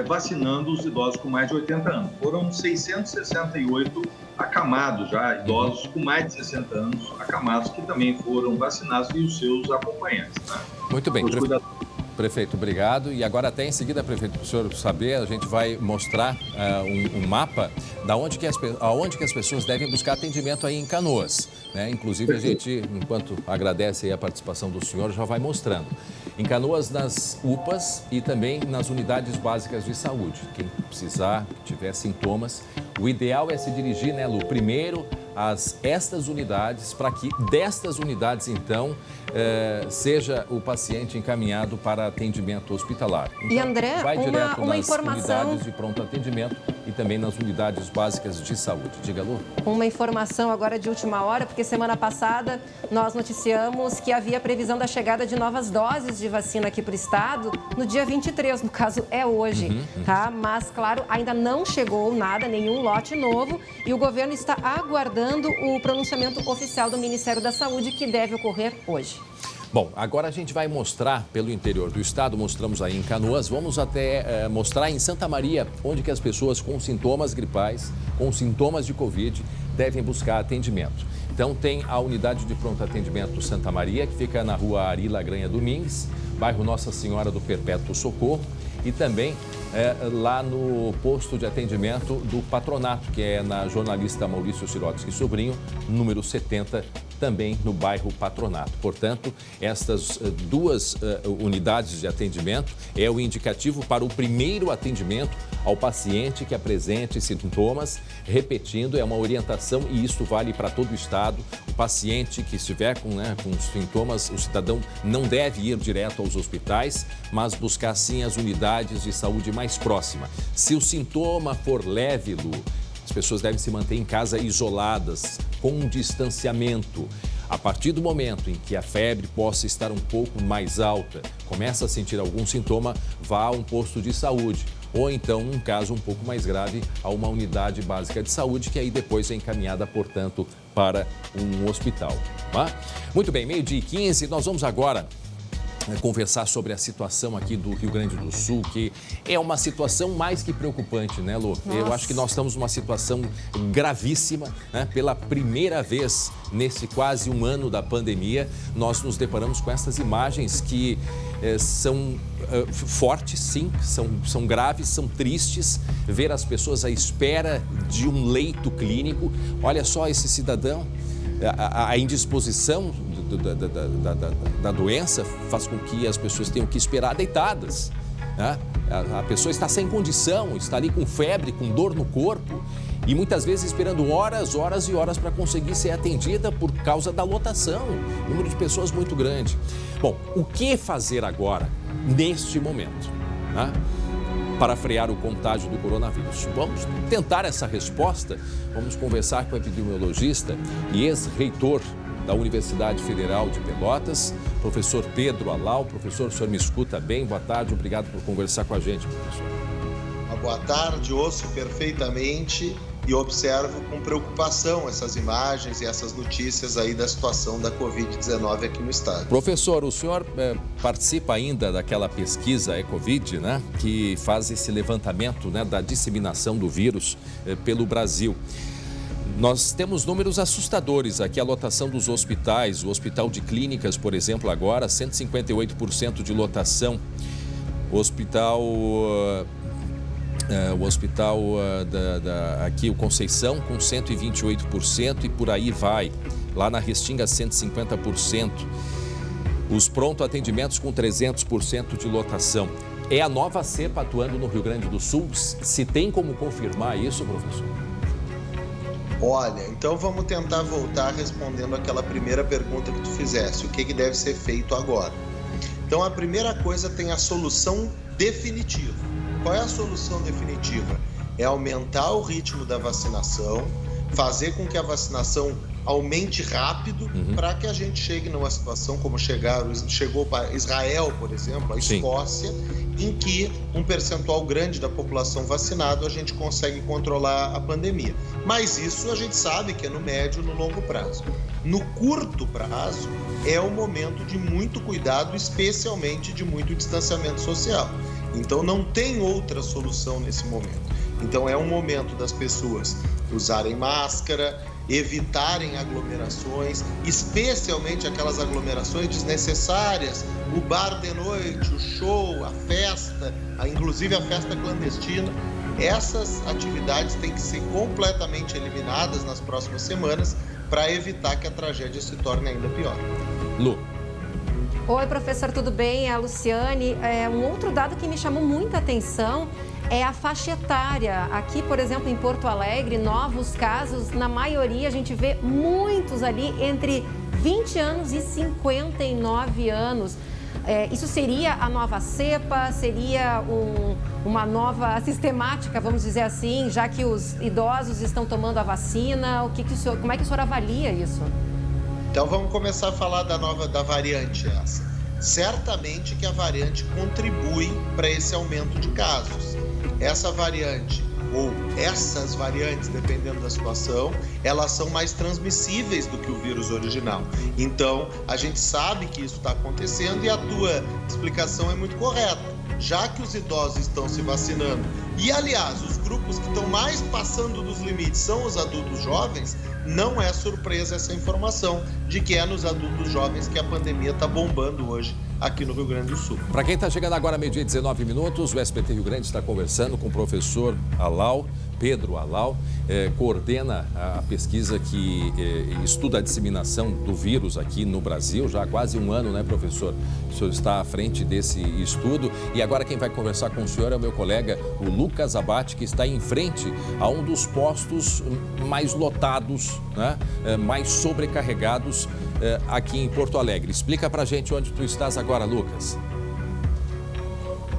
Speaker 5: vacinando os idosos com mais de 80 anos. Foram 668 acamados já, idosos com mais de 60 anos acamados, que também foram vacinados, e os seus acompanhantes, né?
Speaker 1: Muito bem. Prefeito, obrigado. E agora, até em seguida, prefeito, para o senhor saber, a gente vai mostrar um mapa aonde que as pessoas devem buscar atendimento aí em Canoas, né? Inclusive, a gente, enquanto agradece aí a participação do senhor, já vai mostrando. Em Canoas, nas UPAs e também nas unidades básicas de saúde. Quem precisar, tiver sintomas, o ideal é se dirigir, né, Lu, primeiro estas unidades, para que destas unidades, então, seja o paciente encaminhado para atendimento hospitalar. Então,
Speaker 2: e André,
Speaker 1: vai direto
Speaker 2: uma
Speaker 1: nas
Speaker 2: informação...
Speaker 1: unidades de pronto atendimento e também nas unidades básicas de saúde. Diga, Lu.
Speaker 2: Uma informação agora de última hora, porque semana passada nós noticiamos que havia previsão da chegada de novas doses de vacina aqui para o estado no dia 23, no caso é hoje, tá? Mas, claro, ainda não chegou nada, nenhum lote novo, e o governo está aguardando o pronunciamento oficial do Ministério da Saúde, que deve ocorrer hoje.
Speaker 1: Bom, agora a gente vai mostrar pelo interior do estado, mostramos aí em Canoas, vamos até mostrar em Santa Maria, onde que as pessoas com sintomas gripais, com sintomas de Covid, devem buscar atendimento. Então tem a unidade de pronto atendimento Santa Maria, que fica na rua Ari Lagranha Domingues, bairro Nossa Senhora do Perpétuo Socorro, e também lá no posto de atendimento do Patronato, que é na jornalista Maurício Sirotsky Sobrinho, número 70, também no bairro Patronato. Portanto, estas duas unidades de atendimento é o indicativo para o primeiro atendimento ao paciente que apresente sintomas. Repetindo, é uma orientação e isso vale para todo o estado. O paciente que estiver com sintomas, o cidadão não deve ir direto aos hospitais, mas buscar sim as unidades de saúde mais próximas. Se o sintoma for leve, Lu, as pessoas devem se manter em casa isoladas, com um distanciamento. A partir do momento em que a febre possa estar um pouco mais alta, começa a sentir algum sintoma, vá a um posto de saúde. Ou então, num caso um pouco mais grave, a uma unidade básica de saúde, que aí depois é encaminhada, portanto, para um hospital. Tá? Muito bem, 12h15, nós vamos agora conversar sobre a situação aqui do Rio Grande do Sul, que é uma situação mais que preocupante, né, Lu? Nossa. Eu acho que nós estamos numa situação gravíssima, né? Pela primeira vez nesse quase um ano da pandemia, nós nos deparamos com essas imagens que são fortes, sim, são graves, são tristes. Ver as pessoas à espera de um leito clínico. Olha só esse cidadão, a indisposição da doença faz com que as pessoas tenham que esperar deitadas, né? A pessoa está sem condição, está ali com febre, com dor no corpo e muitas vezes esperando horas e horas para conseguir ser atendida por causa da lotação, número de pessoas muito grande. Bom, o que fazer agora, neste momento, né, para frear o contágio do coronavírus? Vamos tentar essa resposta, vamos conversar com o epidemiologista e ex-reitor da Universidade Federal de Pelotas, professor Pedro Alau. Professor, o senhor me escuta bem? Boa tarde, obrigado por conversar com a gente, professor.
Speaker 6: Boa tarde, ouço perfeitamente e observo com preocupação essas imagens e essas notícias aí da situação da Covid-19 aqui no estado.
Speaker 1: Professor, o senhor participa ainda daquela pesquisa Ecovid, né, que faz esse levantamento, né, da disseminação do vírus pelo Brasil. Nós temos números assustadores aqui, a lotação dos hospitais, o Hospital de Clínicas, por exemplo, agora 158% de lotação. O hospital aqui, o Conceição, com 128% e por aí vai. Lá na Restinga, 150%. Os pronto-atendimentos com 300% de lotação. É a nova cepa atuando no Rio Grande do Sul? Se tem como confirmar isso, professor?
Speaker 6: Olha, então vamos tentar voltar respondendo aquela primeira pergunta que tu fizesse. O que deve ser feito agora? Então, a primeira coisa tem a solução definitiva. Qual é a solução definitiva? É aumentar o ritmo da vacinação, fazer com que a vacinação aumente rápido para que a gente chegue numa situação como chegou para Israel, por exemplo, a Escócia, em que um percentual grande da população vacinada a gente consegue controlar a pandemia. Mas isso a gente sabe que é no médio e no longo prazo. No curto prazo é um momento de muito cuidado, especialmente de muito distanciamento social. Então não tem outra solução nesse momento. Então é um momento das pessoas usarem máscara, evitarem aglomerações, especialmente aquelas aglomerações desnecessárias, o bar de noite, o show, a festa, inclusive a festa clandestina. Essas atividades têm que ser completamente eliminadas nas próximas semanas para evitar que a tragédia se torne ainda pior.
Speaker 1: Lu.
Speaker 2: Oi, professor, tudo bem? É a Luciane. Um outro dado que me chamou muita atenção é a faixa etária. Aqui, por exemplo, em Porto Alegre, novos casos, na maioria a gente vê muitos ali entre 20 anos e 59 anos. Isso seria a nova cepa? Seria uma nova sistemática, vamos dizer assim, já que os idosos estão tomando a vacina? Como é que o senhor avalia isso?
Speaker 6: Então vamos começar a falar da variante essa. Certamente que a variante contribui para esse aumento de casos. Essa variante, ou essas variantes, dependendo da situação, elas são mais transmissíveis do que o vírus original. Então, a gente sabe que isso está acontecendo e a tua explicação é muito correta. Já que os idosos estão se vacinando e, aliás, os grupos que estão mais passando dos limites são os adultos jovens, não é surpresa essa informação de que é nos adultos jovens que a pandemia está bombando hoje aqui no Rio Grande do Sul.
Speaker 1: Para quem está chegando agora, meio-dia e 19 minutos, o SBT Rio Grande está conversando com o professor Alau, Pedro Alau, coordena a pesquisa que estuda a disseminação do vírus aqui no Brasil, já há quase um ano, né, professor? O senhor está à frente desse estudo e agora quem vai conversar com o senhor é o meu colega, o Lucas Abate, que está em frente a um dos postos mais lotados, né, mais sobrecarregados aqui em Porto Alegre. Explica pra gente onde tu estás agora, Lucas.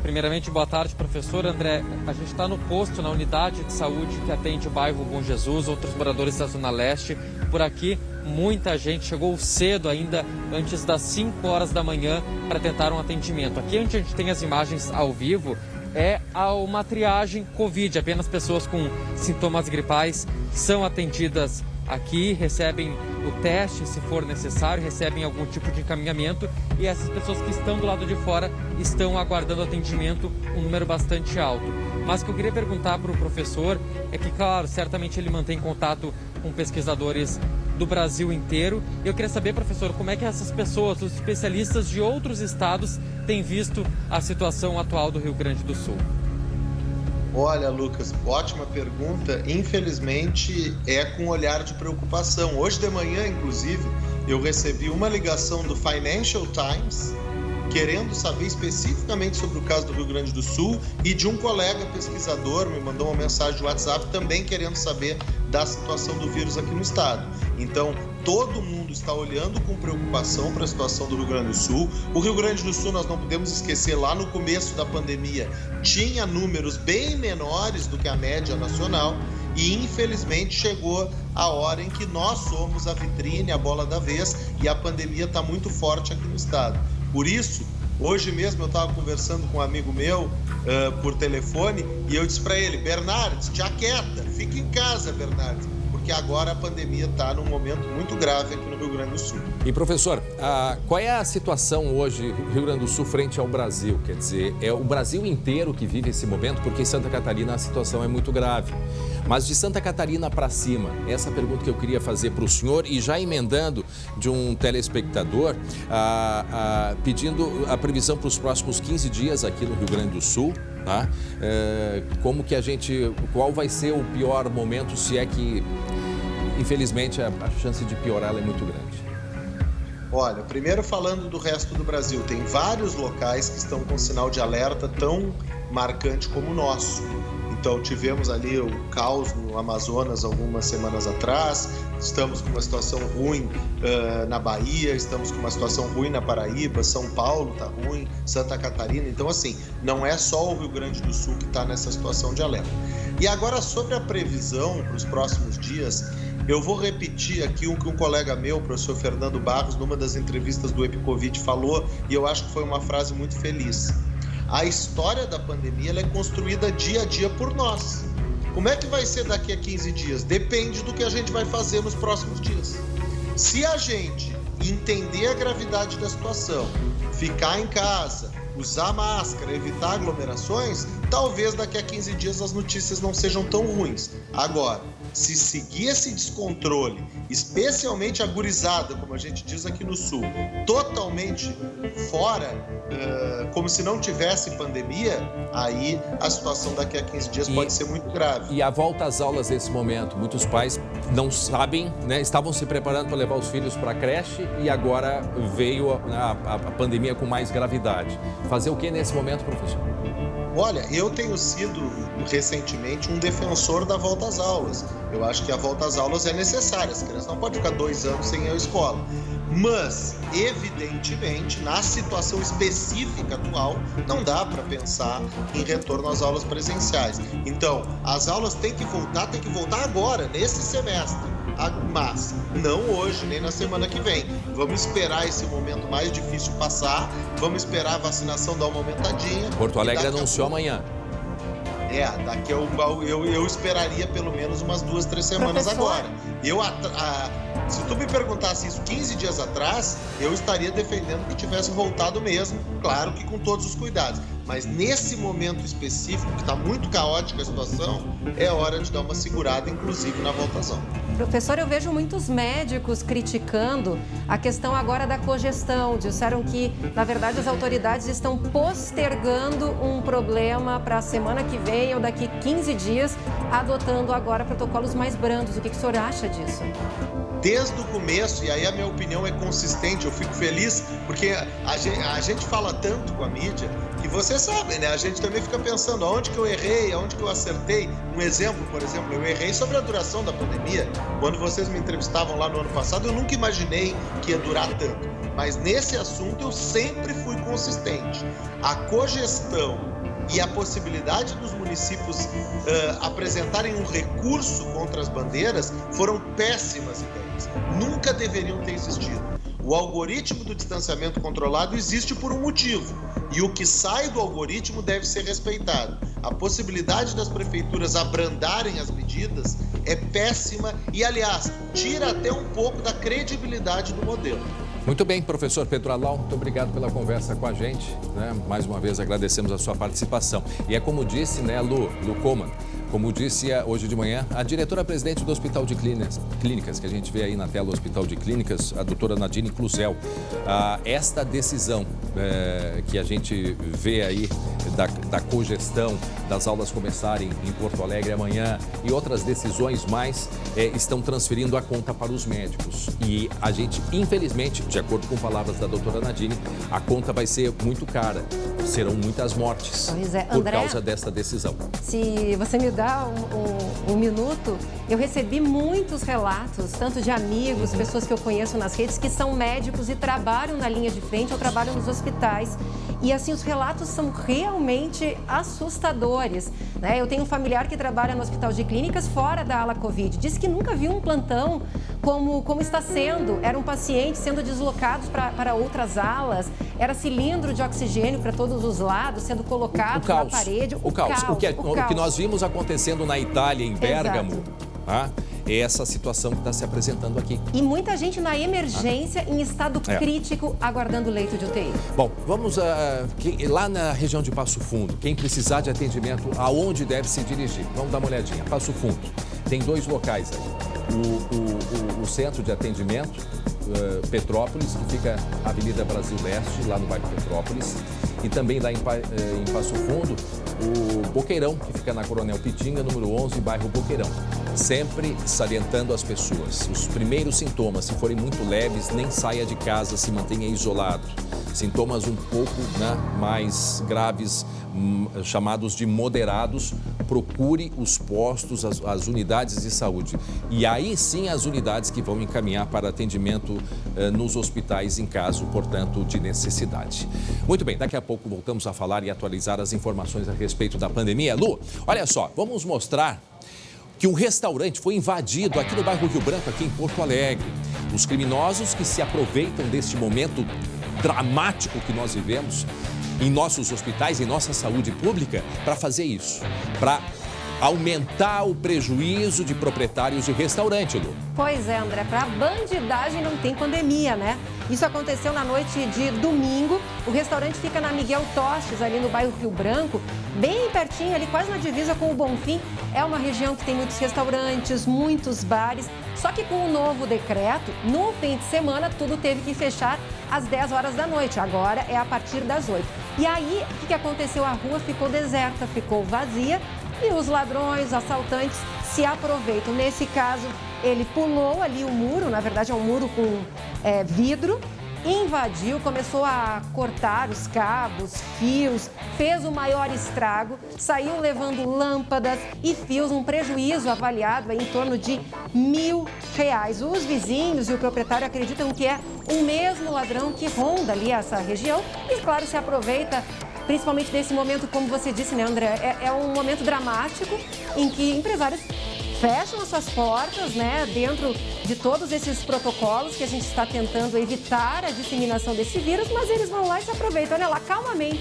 Speaker 4: Primeiramente, boa tarde, professor André. A gente está no posto, na unidade de saúde que atende o bairro Bom Jesus, outros moradores da Zona Leste. Por aqui, muita gente chegou cedo ainda, antes das 5 horas da manhã, para tentar um atendimento. Aqui onde a gente tem as imagens ao vivo, é uma triagem Covid. Apenas pessoas com sintomas gripais são atendidas aqui, recebem o teste, se for necessário, recebem algum tipo de encaminhamento e essas pessoas que estão do lado de fora estão aguardando atendimento, um número bastante alto. Mas o que eu queria perguntar para o professor é que, claro, certamente ele mantém contato com pesquisadores do Brasil inteiro. Eu queria saber, professor, como é que essas pessoas, os especialistas de outros estados, têm visto a situação atual do Rio Grande do Sul?
Speaker 6: Olha, Lucas, ótima pergunta. Infelizmente, é com olhar de preocupação. Hoje de manhã, inclusive, eu recebi uma ligação do Financial Times querendo saber especificamente sobre o caso do Rio Grande do Sul e de um colega pesquisador me mandou uma mensagem de WhatsApp também querendo saber da situação do vírus aqui no estado. Então, todo mundo está olhando com preocupação para a situação do Rio Grande do Sul. O Rio Grande do Sul, nós não podemos esquecer, lá no começo da pandemia, tinha números bem menores do que a média nacional e, infelizmente, chegou a hora em que nós somos a vitrine, a bola da vez e a pandemia está muito forte aqui no estado. Por isso, hoje mesmo eu estava conversando com um amigo meu por telefone e eu disse para ele: Bernardes, te aquieta, fica em casa, Bernardes, porque porque agora a pandemia está num momento muito grave aqui no Rio Grande do Sul.
Speaker 1: E, professor, qual é a situação hoje do Rio Grande do Sul frente ao Brasil? Quer dizer, é o Brasil inteiro que vive esse momento, porque em Santa Catarina a situação é muito grave. Mas de Santa Catarina para cima, essa pergunta que eu queria fazer para o senhor, e já emendando de um telespectador, pedindo a previsão para os próximos 15 dias aqui no Rio Grande do Sul, tá? Qual vai ser o pior momento, se é que, infelizmente, a chance de piorar ela é muito grande?
Speaker 6: Olha, primeiro falando do resto do Brasil, tem vários locais que estão com sinal de alerta tão marcante como o nosso. Então, tivemos ali o caos no Amazonas algumas semanas atrás, estamos com uma situação ruim na Bahia, estamos com uma situação ruim na Paraíba, São Paulo está ruim, Santa Catarina. Então, assim, não é só o Rio Grande do Sul que está nessa situação de alerta. E agora, sobre a previsão para os próximos dias, eu vou repetir aqui o que um colega meu, o professor Fernando Barros, numa das entrevistas do EpiCovid falou, e eu acho que foi uma frase muito feliz. A história da pandemia ela é construída dia a dia por nós. Como é que vai ser daqui a 15 dias? Depende do que a gente vai fazer nos próximos dias. Se a gente entender a gravidade da situação, ficar em casa, usar máscara, evitar aglomerações, talvez daqui a 15 dias as notícias não sejam tão ruins. Agora, se seguir esse descontrole, especialmente a gurizada, como a gente diz aqui no Sul, totalmente fora, como se não tivesse pandemia, aí a situação daqui a 15 dias pode ser muito grave.
Speaker 1: E a volta às aulas nesse momento, muitos pais não sabem, né? Estavam se preparando para levar os filhos para a creche e agora veio a pandemia com mais gravidade. Fazer o que nesse momento, professor?
Speaker 6: Olha, eu tenho sido recentemente um defensor da volta às aulas. Eu acho que a volta às aulas é necessária. As crianças não podem ficar 2 anos sem ir à escola. Mas, evidentemente, na situação específica atual, não dá para pensar em retorno às aulas presenciais. Então, as aulas têm que voltar agora, nesse semestre. Mas não hoje, nem na semana que vem. Vamos esperar esse momento mais difícil passar, vamos esperar a vacinação dar uma aumentadinha.
Speaker 1: Porto Alegre anunciou amanhã.
Speaker 6: Daqui eu esperaria pelo menos umas 2, 3 semanas. Professor? Agora. Se tu me perguntasse isso 15 dias atrás, eu estaria defendendo que tivesse voltado mesmo, claro que com todos os cuidados. Mas nesse momento específico, que está muito caótica a situação, é hora de dar uma segurada, inclusive na volta às aulas.
Speaker 2: Professor, eu vejo muitos médicos criticando a questão agora da cogestão. Disseram que, na verdade, as autoridades estão postergando um problema para a semana que vem ou daqui 15 dias, adotando agora protocolos mais brandos. O que o senhor acha disso?
Speaker 6: Desde o começo, e aí a minha opinião é consistente, eu fico feliz, porque a gente fala tanto com a mídia, que você sabe, né? A gente também fica pensando aonde que eu errei, aonde que eu acertei. Um exemplo, por exemplo, eu errei sobre a duração da pandemia. Quando vocês me entrevistavam lá no ano passado, eu nunca imaginei que ia durar tanto. Mas nesse assunto eu sempre fui consistente. A cogestão e a possibilidade dos municípios apresentarem um recurso contra as bandeiras foram péssimas ideias. Nunca deveriam ter existido. O algoritmo do distanciamento controlado existe por um motivo, e o que sai do algoritmo deve ser respeitado. A possibilidade das prefeituras abrandarem as medidas é péssima e, aliás, tira até um pouco da credibilidade do modelo.
Speaker 1: Muito bem, professor Pedro Alau, muito obrigado pela conversa com a gente, né? Mais uma vez agradecemos a sua participação. E é como disse, né, Lu Coman, como disse hoje de manhã, a diretora-presidente do Hospital de Clínicas, que a gente vê aí na tela, o Hospital de Clínicas, a doutora Nadine Cluzel, esta decisão que a gente vê aí da cogestão das aulas começarem em Porto Alegre amanhã e outras decisões mais estão transferindo a conta para os médicos. E a gente, infelizmente, de acordo com palavras da doutora Nadine, a conta vai ser muito cara. Serão muitas mortes por causa desta decisão.
Speaker 2: Se você me dá um minuto, eu recebi muitos relatos, tanto de amigos, pessoas que eu conheço nas redes, que são médicos e trabalham na linha de frente ou trabalham nos hospitais. E assim, os relatos são realmente assustadores, né? Eu tenho um familiar que trabalha no Hospital de Clínicas fora da ala Covid. Diz que nunca viu um plantão como está sendo. Eram pacientes sendo deslocados para outras alas, era cilindro de oxigênio para todos os lados, sendo colocados na parede.
Speaker 1: O caos. O que nós vimos acontecendo na Itália, em Bérgamo, tá? é essa situação que está se apresentando aqui.
Speaker 2: E muita gente na emergência, em estado crítico, aguardando leito de UTI.
Speaker 1: Bom, vamos lá na região de Passo Fundo. Quem precisar de atendimento, aonde deve se dirigir? Vamos dar uma olhadinha. Passo Fundo. Tem 2 locais aí. O centro de atendimento, Petrópolis, que fica na Avenida Brasil Leste, lá no bairro Petrópolis. E também lá em Passo Fundo, o Boqueirão, que fica na Coronel Pitinga, número 11, bairro Boqueirão. Sempre salientando as pessoas. Os primeiros sintomas, se forem muito leves, nem saia de casa, se mantenha isolado. Sintomas um pouco mais graves, chamados de moderados, procure os postos, as unidades de saúde. E aí sim as unidades que vão encaminhar para atendimento nos hospitais em caso, portanto, de necessidade. Muito bem, daqui a pouco voltamos a falar e atualizar as informações a respeito da pandemia. Lu, olha só, vamos mostrar que um restaurante foi invadido aqui no bairro Rio Branco, aqui em Porto Alegre. Os criminosos que se aproveitam deste momento dramático que nós vivemos em nossos hospitais, em nossa saúde pública, para fazer isso, para aumentar o prejuízo de proprietários de restaurante, Lu.
Speaker 2: Pois é, André, para bandidagem não tem pandemia, né? Isso aconteceu na noite de domingo. O restaurante fica na Miguel Tostes, ali no bairro Rio Branco, bem pertinho, ali quase na divisa com o Bonfim. É uma região que tem muitos restaurantes, muitos bares. Só que com o novo decreto, no fim de semana, tudo teve que fechar às 10 horas da noite. Agora é a partir das 8. E aí, o que aconteceu? A rua ficou deserta, ficou vazia. E os ladrões, assaltantes, se aproveitam. Nesse caso, ele pulou ali o muro, na verdade é um muro com vidro, invadiu, começou a cortar os cabos, fios, fez o maior estrago, saiu levando lâmpadas e fios, um prejuízo avaliado em torno de R$1.000. Os vizinhos e o proprietário acreditam que é o mesmo ladrão que ronda ali essa região e, claro, se aproveita principalmente nesse momento, como você disse, né, André? É um momento dramático em que empresários fecham as suas portas, né, dentro de todos esses protocolos que a gente está tentando evitar a disseminação desse vírus, mas eles vão lá e se aproveitam. Olha lá, calmamente.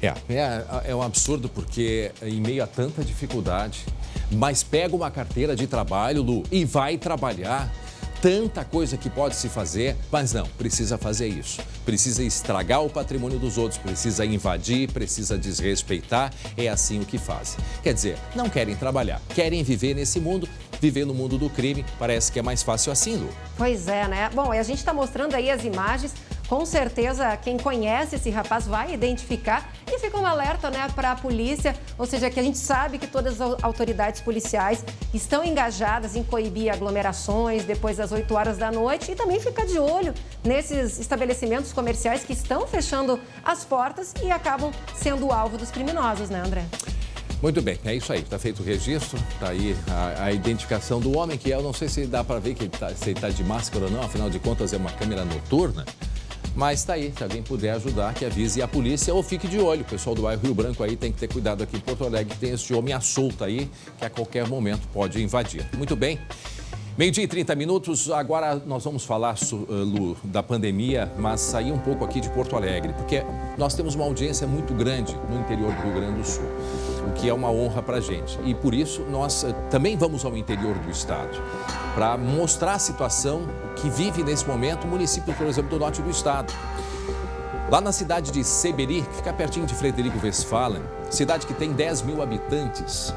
Speaker 1: É um absurdo porque em meio a tanta dificuldade, mas pega uma carteira de trabalho, Lu, e vai trabalhar. Tanta coisa que pode se fazer, mas não, precisa fazer isso. Precisa estragar o patrimônio dos outros, precisa invadir, precisa desrespeitar. É assim o que fazem. Quer dizer, não querem trabalhar, querem viver nesse mundo, viver no mundo do crime. Parece que é mais fácil assim, Lu.
Speaker 2: Pois é, né? Bom, a gente está mostrando aí as imagens. Com certeza, quem conhece esse rapaz vai identificar e fica um alerta, né, para a polícia, ou seja, que a gente sabe que todas as autoridades policiais estão engajadas em coibir aglomerações depois das 8 horas da noite e também ficar de olho nesses estabelecimentos comerciais que estão fechando as portas e acabam sendo alvo dos criminosos, né, André?
Speaker 1: Muito bem, é isso aí, está feito o registro, está aí a identificação do homem, que eu não sei se dá para ver que se ele está de máscara ou não, afinal de contas é uma câmera noturna. Mas está aí, se alguém puder ajudar, que avise a polícia ou fique de olho. O pessoal do bairro Rio Branco aí tem que ter cuidado aqui em Porto Alegre, tem esse homem à solta aí, que a qualquer momento pode invadir. Muito bem. 12h e 30 minutos, agora nós vamos falar, Lu, da pandemia, mas sair um pouco aqui de Porto Alegre, porque nós temos uma audiência muito grande no interior do Rio Grande do Sul, o que é uma honra para a gente. E por isso nós também vamos ao interior do estado, para mostrar a situação que vive nesse momento o município, por exemplo, do norte do estado. Lá na cidade de Seberi, que fica pertinho de Frederico Westphalen, cidade que tem 10 mil habitantes,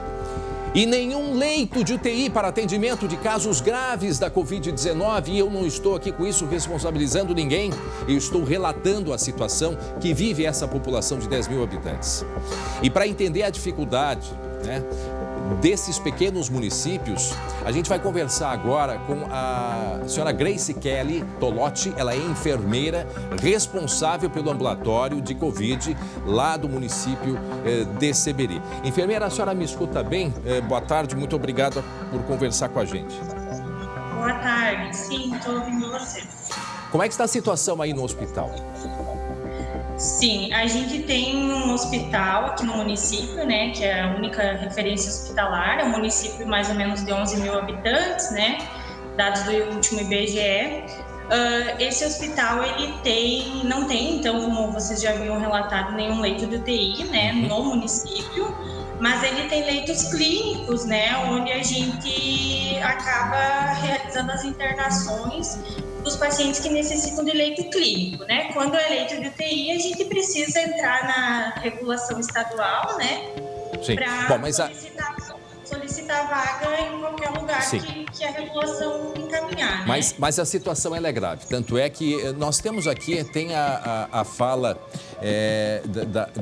Speaker 1: e nenhum leito de UTI para atendimento de casos graves da Covid-19. E eu não estou aqui com isso responsabilizando ninguém. Eu estou relatando a situação que vive essa população de 10 mil habitantes. E para entender a dificuldade, né, desses pequenos municípios, a gente vai conversar agora com a senhora Grace Kelly Tolotti. Ela é enfermeira responsável pelo ambulatório de Covid lá do município de Seberi. Enfermeira, a senhora me escuta bem? Boa tarde, muito obrigado por conversar com a gente.
Speaker 7: Boa tarde, sim, estou ouvindo você.
Speaker 1: Como é que está a situação aí no hospital?
Speaker 7: Sim, a gente tem um hospital aqui no município, né, que é a única referência hospitalar, é um município mais ou menos de 11 mil habitantes, né, dados do último IBGE. Esse hospital, ele não tem, então, como vocês já haviam relatado, nenhum leito de UTI, né, no município. mas ele tem leitos clínicos, né, onde a gente acaba realizando as internações dos pacientes que necessitam de leito clínico, né? Quando é leito de UTI, a gente precisa entrar na regulação estadual, né?
Speaker 1: Sim.
Speaker 7: Para solicitar vaga em qualquer lugar que a regulação encaminhar, né?
Speaker 1: Mas a situação ela é grave. Tanto é que nós temos aqui, tem a fala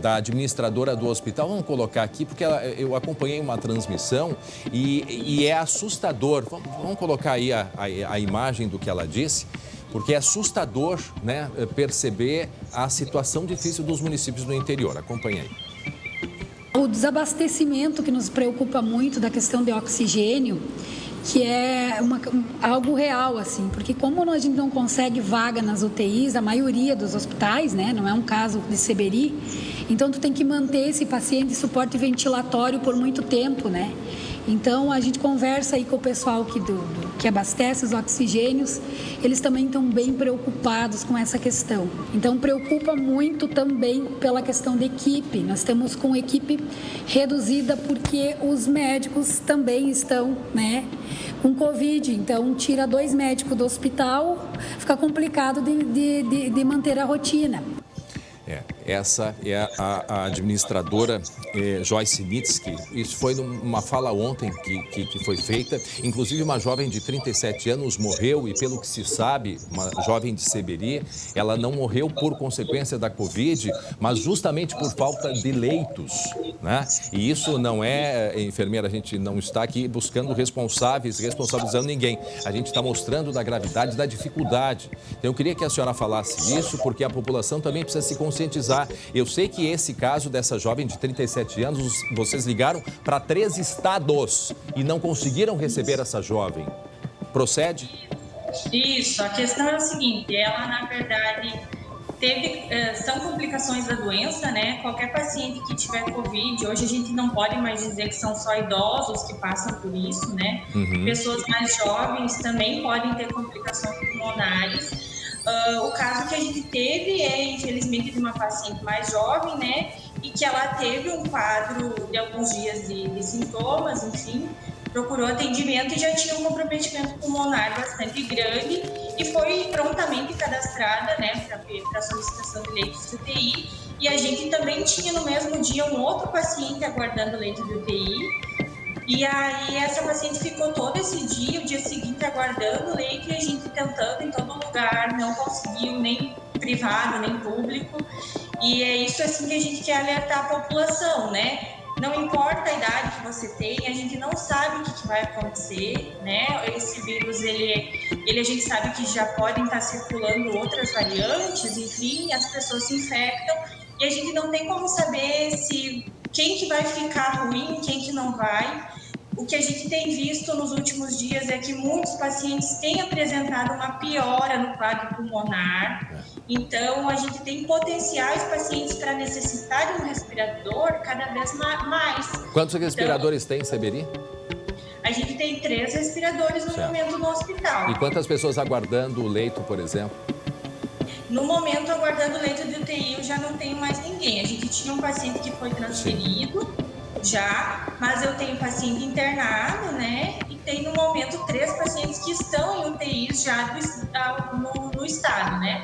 Speaker 1: da administradora do hospital. Vamos colocar aqui, porque eu acompanhei uma transmissão e é assustador. Vamos colocar aí a imagem do que ela disse, porque é assustador, né, perceber a situação difícil dos municípios do interior. Acompanhe aí.
Speaker 8: O desabastecimento que nos preocupa muito da questão de oxigênio, que é algo real, assim, porque como a gente não consegue vaga nas UTIs, a maioria dos hospitais, né, não é um caso de Seberi, então tu tem que manter esse paciente de suporte ventilatório por muito tempo, né? Então, a gente conversa aí com o pessoal que abastece os oxigênios, eles também estão bem preocupados com essa questão. Então, preocupa muito também pela questão de equipe. Nós estamos com equipe reduzida porque os médicos também estão, né, com Covid. Então, tira 2 médicos do hospital, fica complicado de manter a rotina.
Speaker 1: Essa é a administradora Joyce Nitsky. Isso foi numa fala ontem que foi feita. Inclusive, uma jovem de 37 anos morreu e, pelo que se sabe, uma jovem de Seberi, ela não morreu por consequência da Covid, mas justamente por falta de leitos, né? E isso não é, enfermeira, a gente não está aqui buscando responsabilizando ninguém. A gente está mostrando da gravidade, da dificuldade. Então, eu queria que a senhora falasse isso, porque a população também precisa se conscientizar. Eu sei que esse caso dessa jovem de 37 anos, vocês ligaram para 3 estados e não conseguiram receber essa jovem. Procede?
Speaker 7: Isso, a questão é o seguinte, ela na verdade são complicações da doença, né? Qualquer paciente que tiver Covid, hoje a gente não pode mais dizer que são só idosos que passam por isso, né? Pessoas mais jovens também podem ter complicações pulmonares. O caso que a gente teve infelizmente, de uma paciente mais jovem, né? E que ela teve um quadro de alguns dias de sintomas, enfim, procurou atendimento e já tinha um comprometimento pulmonar bastante grande e foi prontamente cadastrada, né, para solicitação de leitos de UTI. E a gente também tinha no mesmo dia um outro paciente aguardando leito de UTI. E aí essa paciente ficou todo esse dia, o dia seguinte, aguardando o leito e a gente tentando em todo lugar, não conseguiu, nem privado, nem público. E é isso assim que a gente quer alertar a população, né? Não importa a idade que você tem, a gente não sabe o que vai acontecer, né? Esse vírus, ele a gente sabe que já podem estar circulando outras variantes, enfim, as pessoas se infectam e a gente não tem como saber quem que vai ficar ruim, quem que não vai. O que a gente tem visto nos últimos dias é que muitos pacientes têm apresentado uma piora no quadro pulmonar. Então, a gente tem potenciais pacientes para necessitar de um respirador cada vez mais.
Speaker 1: Quantos respiradores tem em Seberi?
Speaker 7: A gente tem 3 respiradores no momento no hospital.
Speaker 1: E quantas pessoas aguardando o leito, por exemplo?
Speaker 7: No momento, aguardando o leito de UTI, eu já não tenho mais ninguém. A gente tinha um paciente que foi transferido já, mas eu tenho paciente internado, né? E tem no momento 3 pacientes que estão em UTIs já no estado, né?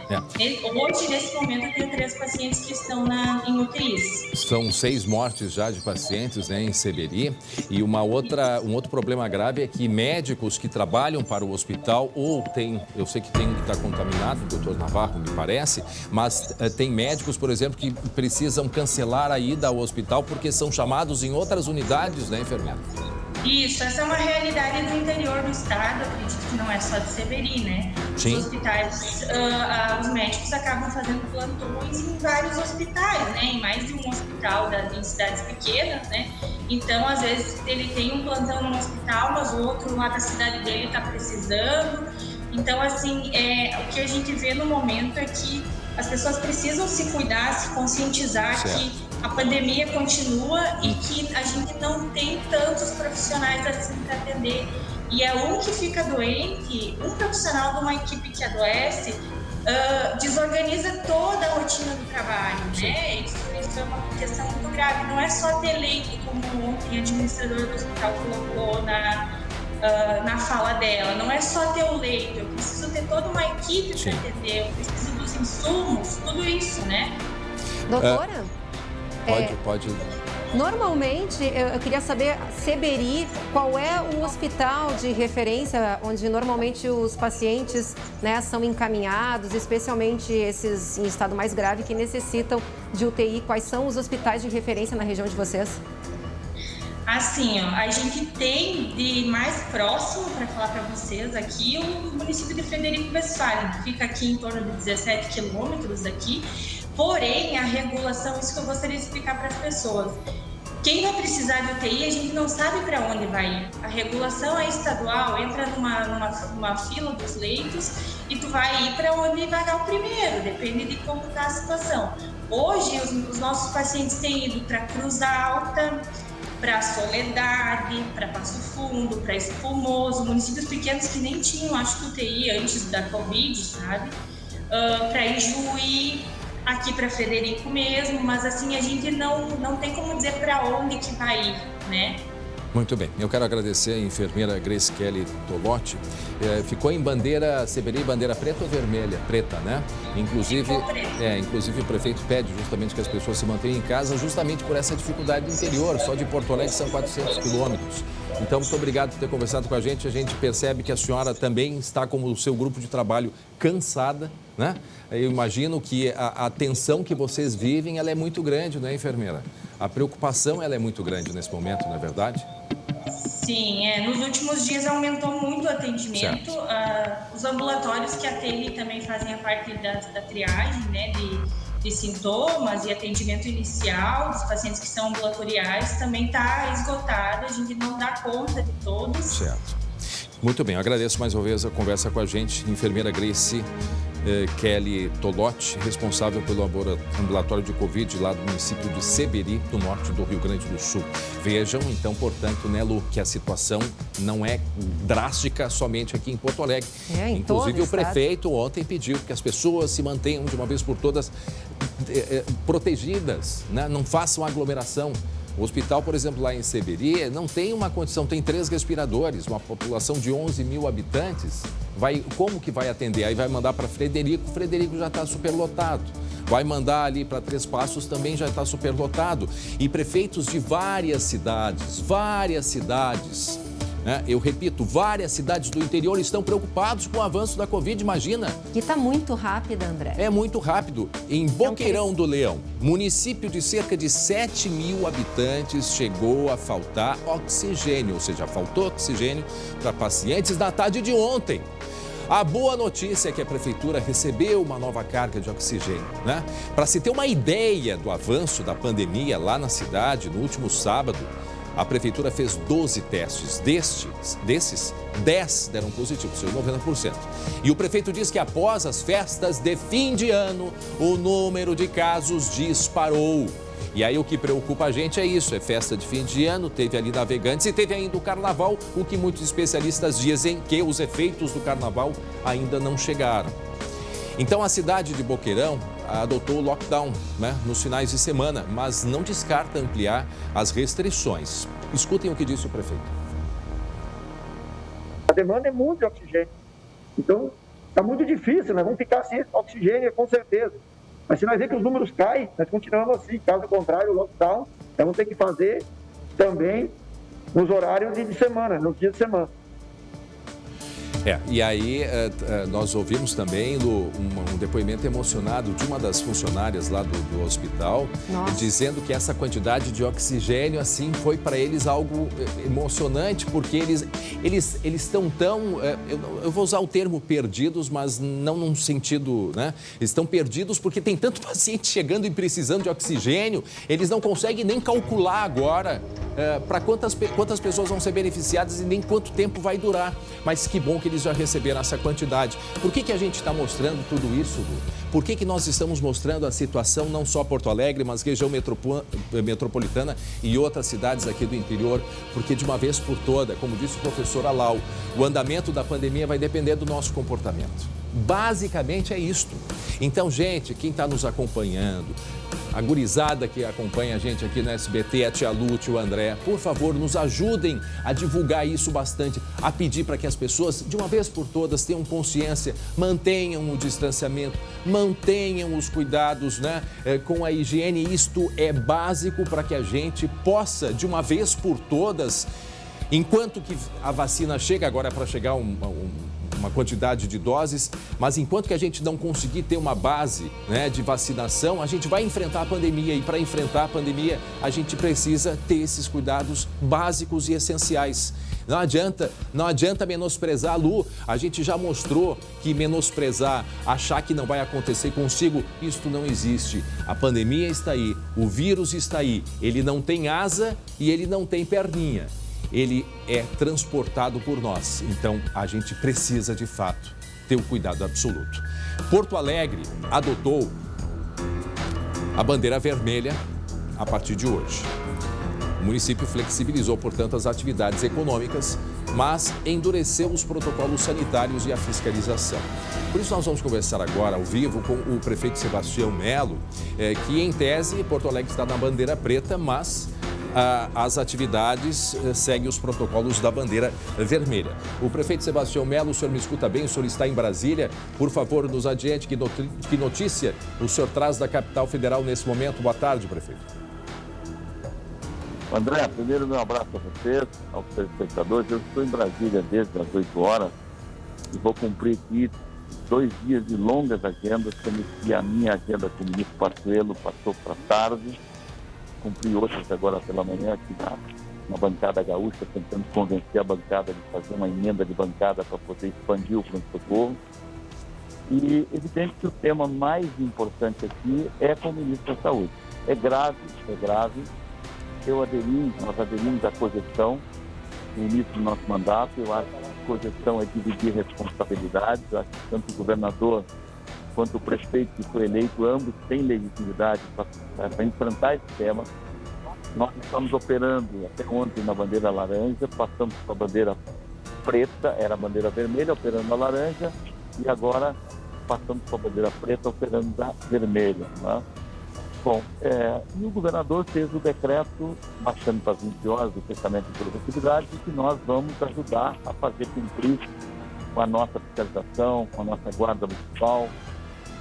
Speaker 7: Hoje, nesse momento, eu tenho 3 pacientes que estão em UTIs.
Speaker 1: São 6 mortes já de pacientes, né, em Seberi. E um outro problema grave é que médicos que trabalham para o hospital eu sei que tem um que está contaminado, o doutor Navarro, me parece, mas tem médicos, por exemplo, que precisam cancelar a ida ao hospital porque são chamados em outras unidades, né, enfermeira?
Speaker 7: Isso, essa é uma realidade do interior do estado, acredito que não é só de Seberi, né?
Speaker 1: Sim.
Speaker 7: Os hospitais, os médicos acabam fazendo plantões em vários hospitais, né? Em mais de um hospital em cidades pequenas, né? Então, às vezes, ele tem um plantão num hospital, mas o outro lá da cidade dele está precisando. Então, assim, o que a gente vê no momento é que as pessoas precisam se cuidar, se conscientizar que a pandemia continua e que a gente não tem tantos profissionais assim para atender. E é um que fica doente, um profissional de uma equipe que adoece, desorganiza toda a rotina do trabalho, né? Isso é uma questão muito grave. Não é só ter leito, como ontem a administradora do hospital colocou na fala dela. Não é só ter o leito, eu preciso ter toda uma equipe para atender, eu preciso dos insumos, tudo isso, né?
Speaker 2: Doutora?
Speaker 1: Pode.
Speaker 2: Normalmente, eu queria saber, Seberi, qual é o hospital de referência onde normalmente os pacientes, né, são encaminhados, especialmente esses em estado mais grave que necessitam de UTI? Quais são os hospitais de referência na região de vocês?
Speaker 7: Assim, ó, a gente tem de mais próximo, para falar para vocês aqui, o município de Frederico Westphalen, que fica aqui em torno de 17 quilômetros daqui. Porém, a regulação, isso que eu gostaria de explicar para as pessoas. Quem vai precisar de UTI, a gente não sabe para onde vai ir. A regulação é estadual, entra numa fila dos leitos e tu vai ir para onde vai dar o primeiro, depende de como está a situação. Hoje, os nossos pacientes têm ido para Cruz Alta, para Soledade, para Passo Fundo, para Espumoso, municípios pequenos que nem tinham, acho que UTI antes da Covid, sabe? Para Ijuí, aqui para Frederico mesmo, mas assim, a gente não tem como dizer para onde que vai ir, né?
Speaker 1: Muito bem, eu quero agradecer a enfermeira Grace Kelly Tolotti. Ficou em bandeira, Seberi, bandeira preta ou vermelha? Preta, né? Inclusive o prefeito pede justamente que as pessoas se mantenham em casa justamente por essa dificuldade do interior. Só de Porto Alegre são 400 quilômetros. Então, muito obrigado por ter conversado com a gente. A gente percebe que a senhora também está, como o seu grupo de trabalho, cansada, né? Eu imagino que a tensão que vocês vivem, ela é muito grande, não é, enfermeira? A preocupação, ela é muito grande nesse momento, não é verdade?
Speaker 7: Sim, nos últimos dias aumentou muito o atendimento. Os ambulatórios que atendem também fazem a parte da triagem, né, de sintomas e atendimento inicial dos pacientes que são ambulatoriais também está esgotado, a gente não dá conta de todos.
Speaker 1: Certo. Muito bem, eu agradeço mais uma vez a conversa com a gente, enfermeira Grace Kelly Tolotti, responsável pelo ambulatório de Covid lá do município de Seberi, no norte do Rio Grande do Sul. Vejam, então, portanto, né, Lu, que a situação não é drástica somente aqui em Porto Alegre. Inclusive, o prefeito ontem pediu que as pessoas se mantenham de uma vez por todas protegidas, né? Não façam aglomeração. O hospital, por exemplo, lá em Seberi, não tem uma condição, tem 3 respiradores, uma população de 11 mil habitantes. Como que vai atender? Aí vai mandar para Frederico, Frederico já está superlotado. Vai mandar ali para Três Passos, também já está superlotado. E prefeitos de várias cidades, né? Eu repito, várias cidades do interior estão preocupados com o avanço da Covid, imagina.
Speaker 2: E está muito rápido, André.
Speaker 1: É muito rápido. Em Boqueirão do Leão, município de cerca de 7 mil habitantes, chegou a faltar oxigênio, ou seja, faltou oxigênio para pacientes na tarde de ontem. A boa notícia é que a prefeitura recebeu uma nova carga de oxigênio, né? Para se ter uma ideia do avanço da pandemia lá na cidade, no último sábado, a prefeitura fez 12 testes. Desses, 10 deram positivos, seus 90%. E o prefeito diz que após as festas de fim de ano, o número de casos disparou. E aí o que preocupa a gente é isso, é festa de fim de ano, teve ali Navegantes e teve ainda o Carnaval, o que muitos especialistas dizem que os efeitos do Carnaval ainda não chegaram. Então a cidade de Boqueirão adotou o lockdown, né, nos finais de semana, mas não descarta ampliar as restrições. Escutem o que disse o prefeito.
Speaker 9: A demanda é muito de oxigênio, então está muito difícil, nós vamos ficar sem oxigênio com certeza. Mas se nós ver que os números caem, nós continuamos assim. Caso contrário, o lockdown, nós vamos ter que fazer também nos horários de semana, nos dias de semana.
Speaker 1: E aí nós ouvimos também um depoimento emocionado de uma das funcionárias lá do hospital, dizendo que essa quantidade de oxigênio assim foi para eles algo emocionante, porque eles estão tão, eu vou usar o termo perdidos, mas não num sentido, né? Eles estão perdidos porque tem tanto paciente chegando e precisando de oxigênio, eles não conseguem nem calcular agora para quantas pessoas vão ser beneficiadas e nem quanto tempo vai durar. Mas que bom que eles já receberam essa quantidade. Por que a gente está mostrando tudo isso, Lu? Por que nós estamos mostrando a situação não só Porto Alegre, mas região metropolitana e outras cidades aqui do interior? Porque de uma vez por toda, como disse o professor Alau, o andamento da pandemia vai depender do nosso comportamento. Basicamente é isto. Então, gente, quem está nos acompanhando, a gurizada que acompanha a gente aqui no SBT, a tia Lúcia, o André, por favor, nos ajudem a divulgar isso bastante, a pedir para que as pessoas, de uma vez por todas, tenham consciência, mantenham o distanciamento, mantenham os cuidados, né, com a higiene. Isto é básico para que a gente possa, de uma vez por todas, enquanto que a vacina chega, agora é para chegar uma quantidade de doses, mas enquanto que a gente não conseguir ter uma base, né, de vacinação, a gente vai enfrentar a pandemia, e para enfrentar a pandemia a gente precisa ter esses cuidados básicos e essenciais. Não adianta menosprezar, Lu. A gente já mostrou que menosprezar, achar que não vai acontecer consigo, isto não existe. A pandemia está aí, o vírus está aí, ele não tem asa e ele não tem perninha. Ele é transportado por nós, então a gente precisa de fato ter o cuidado absoluto. Porto Alegre adotou a bandeira vermelha a partir de hoje. O município flexibilizou, portanto, as atividades econômicas, mas endureceu os protocolos sanitários e a fiscalização. Por isso nós vamos conversar agora ao vivo com o prefeito Sebastião Melo, que em tese Porto Alegre está na bandeira preta, mas as atividades seguem os protocolos da bandeira vermelha. O prefeito Sebastião Melo, o senhor me escuta bem? O senhor está em Brasília? Por favor, nos adiante, que notícia o senhor traz da capital federal nesse momento? Boa tarde, prefeito.
Speaker 10: André, primeiro meu abraço a vocês, aos telespectadores. Eu estou em Brasília desde as 8 horas e vou cumprir aqui 2 dias de longas agendas, sendo que a minha agenda com o ministro Pazuello passou para tarde. Cumpri outras agora pela manhã aqui na bancada gaúcha, tentando convencer a bancada de fazer uma emenda de bancada para poder expandir o pronto-socorro. E evidente que o tema mais importante aqui é com o ministro da Saúde. É grave. Nós aderimos à cogestão no início do nosso mandato. Eu acho que a cogestão é dividir responsabilidades. Eu acho que tanto o governador quanto o prefeito que foi eleito, ambos têm legitimidade para enfrentar esse tema. Nós estamos operando até ontem na bandeira laranja, passamos para a bandeira preta, era a bandeira vermelha, operando a laranja, e agora passamos para a bandeira preta, operando a vermelha. Né? Bom, e o governador fez o decreto, baixando para 20 horas do fechamento de todas as atividades, e que nós vamos ajudar a fazer cumprir com a nossa fiscalização, com a nossa guarda municipal,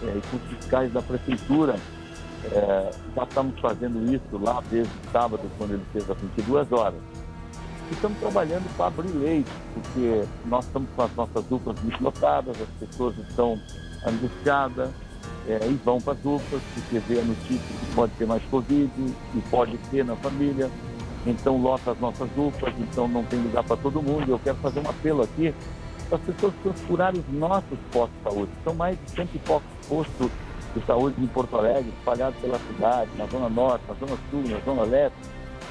Speaker 10: e com os fiscais da prefeitura. Já estamos fazendo isso lá desde sábado, quando ele fez às 22 horas. E estamos trabalhando para abrir leite, porque nós estamos com as nossas UPAs muito lotadas, as pessoas estão angustiadas e vão para as UPAs, porque vê a notícia que pode ter mais Covid e pode ter na família. Então lota as nossas UPAs, então não tem lugar para todo mundo. Eu quero fazer um apelo aqui para as pessoas procurarem os nossos postos de saúde. São mais de 100 e poucos postos de saúde em Porto Alegre, espalhados pela cidade, na Zona Norte, na Zona Sul, na Zona Leste.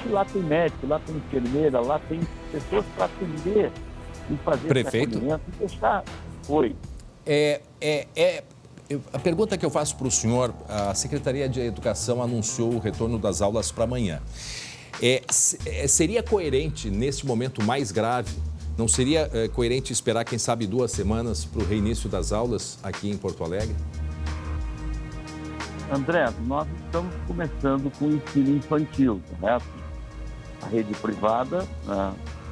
Speaker 10: E lá tem médico, lá tem enfermeira, lá tem pessoas para atender e fazer
Speaker 1: prefeito,
Speaker 10: esse acolhimento e deixar. Oi.
Speaker 1: A pergunta que eu faço para o senhor, a Secretaria de Educação anunciou o retorno das aulas para amanhã. Seria coerente, nesse momento mais grave, não seria coerente esperar, quem sabe, 2 semanas para o reinício das aulas aqui em Porto Alegre?
Speaker 10: André, nós estamos começando com o ensino infantil, correto? A rede privada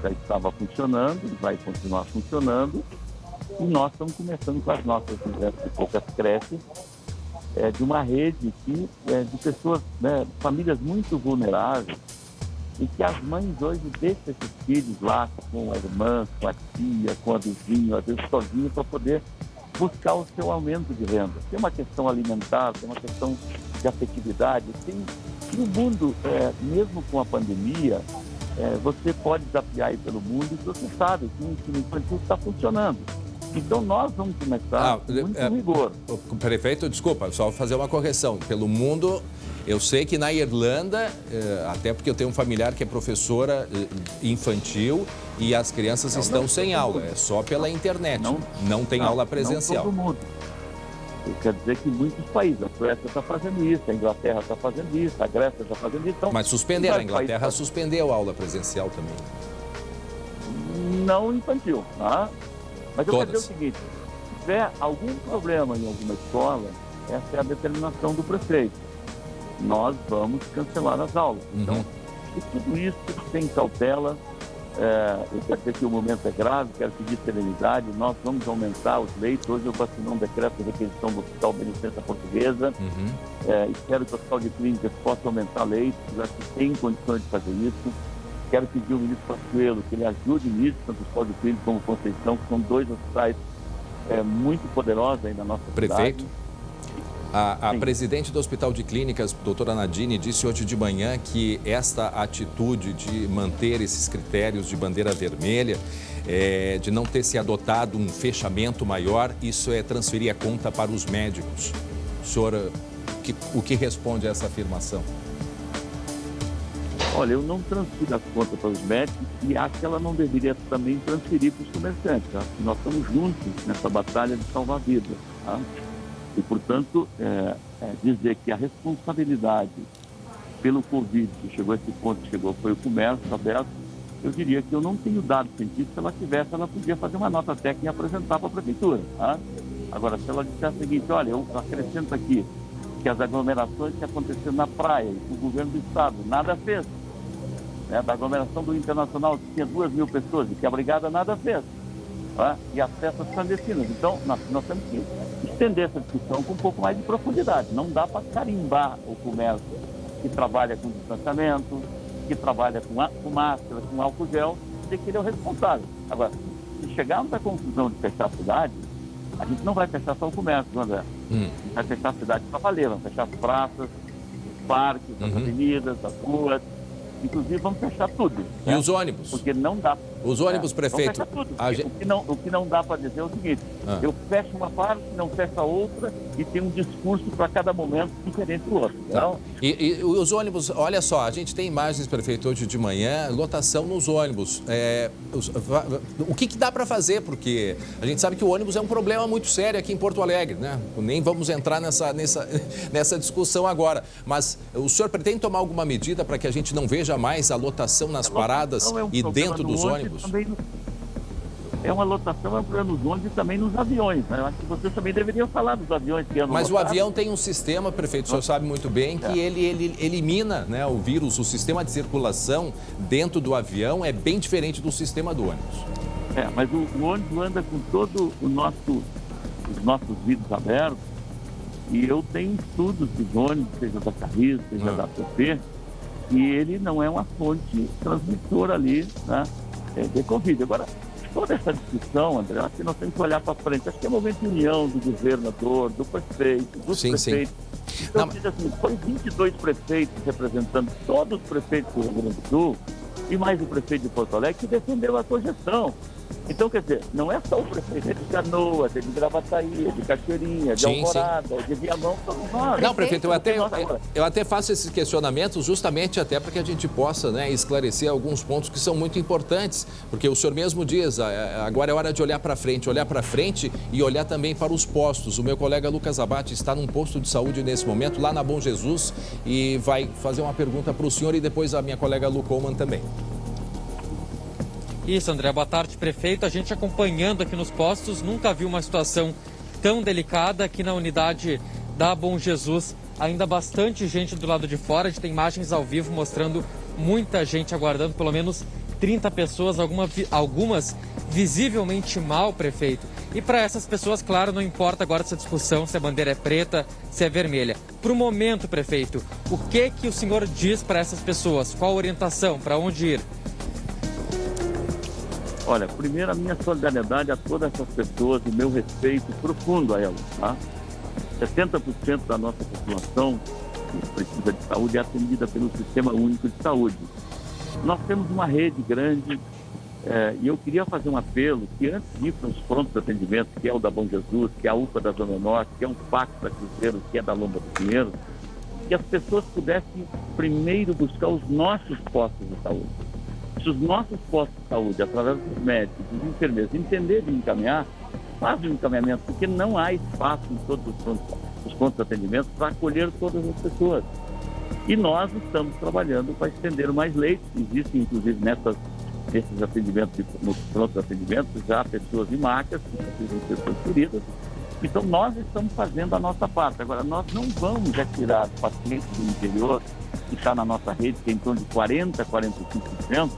Speaker 10: já estava funcionando, vai continuar funcionando, e nós estamos começando com as nossas 200 e poucas creches, de uma rede de pessoas, famílias muito vulneráveis, e que as mães hoje deixam esses filhos lá com a irmã, com a tia, com a vizinha, às vezes sozinho, para poder buscar o seu aumento de renda. Tem uma questão alimentar, tem uma questão de afetividade. No mundo, mesmo com a pandemia, você pode desafiar aí pelo mundo e você sabe que o ensino infantil está funcionando. Então nós vamos começar com muito rigor.
Speaker 1: Prefeito, desculpa, só fazer uma correção. Pelo mundo, eu sei que na Irlanda, até porque eu tenho um familiar que é professora infantil e as crianças estão sem aula, é só pela internet, não tem aula presencial.
Speaker 10: Não todo mundo. Quer dizer que muitos países, a Suécia está fazendo isso, a Inglaterra está fazendo isso, a Grécia está fazendo isso. Então,
Speaker 1: mas suspenderam, a Inglaterra suspendeu a aula presencial também.
Speaker 10: Não infantil, tá? Mas eu quero dizer o seguinte, tiver algum problema em alguma escola, essa é a determinação do prefeito. Nós vamos cancelar as aulas. Então, e tudo isso sem cautela. Eu quero dizer que o momento é grave, quero pedir serenidade. Nós vamos aumentar os leitos. Hoje eu assinei um decreto de requisição do Hospital Beneficência Portuguesa. Espero que o Hospital de Clínicas possa aumentar leitos, já que tem condições de fazer isso. Quero pedir ao ministro Pazuello que ele ajude nisso, tanto o Hospital de Clínicas como Conceição, que são dois hospitais muito poderosos aí na nossa
Speaker 1: prefeito.
Speaker 10: cidade.
Speaker 1: A presidente do Hospital de Clínicas, doutora Nadine, disse hoje de manhã que esta atitude de manter esses critérios de bandeira vermelha, de não ter se adotado um fechamento maior, isso é transferir a conta para os médicos. Senhora, o que responde a essa afirmação?
Speaker 10: Olha, eu não transfiro as contas para os médicos e acho que ela não deveria também transferir para os comerciantes. Tá? Nós estamos juntos nessa batalha de salvar vidas. Tá? E, portanto, dizer que a responsabilidade pelo Covid, que chegou a esse ponto, foi o comércio aberto, eu diria que eu não tenho dado científico. Se ela tivesse, ela podia fazer uma nota técnica e apresentar para a prefeitura. Tá? Agora, se ela disser o seguinte, olha, eu acrescento aqui que as aglomerações que aconteceram na praia, o governo do estado nada fez. Da aglomeração do Internacional, que tinha 2.000 pessoas, e que a brigada nada fez. Tá? E as festas clandestinas. Então, nós temos que estender essa discussão com um pouco mais de profundidade. Não dá para carimbar o comércio que trabalha com distanciamento, que trabalha com máscara, com álcool gel, dizer que ele é o responsável. Agora, se chegarmos à conclusão de fechar a cidade, a gente não vai fechar só o comércio, André. A gente vai fechar a cidade para valer, vamos fechar as praças, os parques, as avenidas, as ruas. Inclusive, vamos fechar tudo.
Speaker 1: E os ônibus?
Speaker 10: Porque não dá.
Speaker 1: Os ônibus, prefeito?
Speaker 10: Vamos fechar tudo. O que não dá para dizer é o seguinte, eu fecho uma parte, não fecho a outra e tem um discurso para cada momento diferente do outro. Então...
Speaker 1: E os ônibus, olha só, a gente tem imagens, prefeito, hoje de manhã, lotação nos ônibus. O que dá para fazer? Porque a gente sabe que o ônibus é um problema muito sério aqui em Porto Alegre, né? Nem vamos entrar nessa discussão agora. Mas o senhor pretende tomar alguma medida para que a gente não veja mais a lotação nas paradas e dentro dos ônibus?
Speaker 10: É uma lotação, é um problema nos ônibus e também nos aviões. Né? Eu acho que vocês também deveriam falar dos aviões que andam
Speaker 1: Mas
Speaker 10: lotados.
Speaker 1: O avião tem um sistema, prefeito, o senhor sabe muito bem, que ele elimina, né, o vírus. O sistema de circulação dentro do avião é bem diferente do sistema do ônibus.
Speaker 10: Mas o ônibus anda com todo os nossos vidros abertos e eu tenho estudos dos ônibus, seja da Carris, seja da PP, e ele não é uma fonte transmissora ali, né, de Covid. Agora, toda essa discussão, André, acho que nós temos que olhar para frente. Acho que é um momento de união do governador, do prefeito, dos prefeitos. Então, assim, foi 22 prefeitos representando todos os prefeitos do Rio Grande do Sul e mais o prefeito de Porto Alegre que defendeu a cogestão. Então, quer dizer, não é só o prefeito de Canoas, de Gravataí, de Cachoeirinha, de Alvorada, de Viamão, todos nós.
Speaker 1: Não, prefeito, eu até faço esses questionamentos justamente até para que a gente possa, né, esclarecer alguns pontos que são muito importantes, porque o senhor mesmo diz, agora é hora de olhar para frente e olhar também para os postos. O meu colega Lucas Abate está num posto de saúde nesse momento, lá na Bom Jesus, e vai fazer uma pergunta para o senhor e depois a minha colega Lu Coleman também.
Speaker 4: Isso, André. Boa tarde, prefeito. A gente acompanhando aqui nos postos, nunca viu uma situação tão delicada aqui na unidade da Bom Jesus. Ainda bastante gente do lado de fora. A gente tem imagens ao vivo mostrando muita gente aguardando, pelo menos 30 pessoas, algumas visivelmente mal, prefeito. E para essas pessoas, claro, não importa agora essa discussão se a bandeira é preta, se é vermelha. Para o momento, prefeito, o que o senhor diz para essas pessoas? Qual a orientação? Para onde ir?
Speaker 10: Olha, primeiro a minha solidariedade a todas essas pessoas e meu respeito profundo a elas, tá? 70% da nossa população que precisa de saúde é atendida pelo Sistema Único de Saúde. Nós temos uma rede grande e eu queria fazer um apelo que antes de ir para os prontos de atendimento, que é o da Bom Jesus, que é a UPA da Zona Norte, que é um PAC da Cruzeiro, que é da Lomba do Pinheiro, que as pessoas pudessem primeiro buscar os nossos postos de saúde. Se os nossos postos de saúde, através dos médicos, dos enfermeiros, entenderem de encaminhar, fazem o encaminhamento, porque não há espaço em todos os pontos de atendimento para acolher todas as pessoas. E nós estamos trabalhando para estender mais leitos. Existem, inclusive, nessas nesses atendimentos, nos prontos atendimentos, já pessoas de macas, que precisam ser transferidas. Então, nós estamos fazendo a nossa parte. Agora, nós não vamos retirar pacientes do interior, que está na nossa rede, que é em torno de 40%, 45%,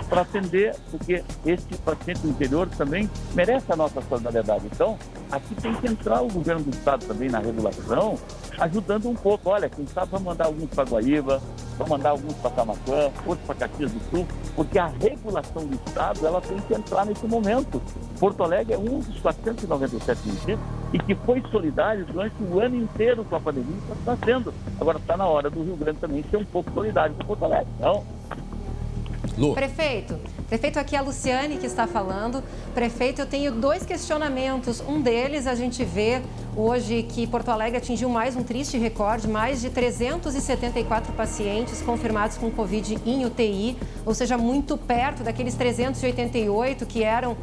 Speaker 10: para atender, porque esse paciente do interior também merece a nossa solidariedade. Então, aqui tem que entrar o governo do estado também na regulação, ajudando um pouco. Olha, quem sabe vamos mandar alguns para Guaíba, vamos mandar alguns para Camaquã, outros para Caxias do Sul, porque a regulação do estado, ela tem que entrar nesse momento. Porto Alegre é um dos 497 municípios e que foi solidário durante o ano inteiro com a pandemia, está sendo. Agora está na hora do Rio Grande também ser um pouco solidário com Porto Alegre. Então,
Speaker 2: Lu. Prefeito, aqui é a Luciane que está falando. Prefeito, eu tenho 2 questionamentos. Um deles, a gente vê hoje que Porto Alegre atingiu mais um triste recorde, mais de 374 pacientes confirmados com Covid em UTI, ou seja, muito perto daqueles 388 que era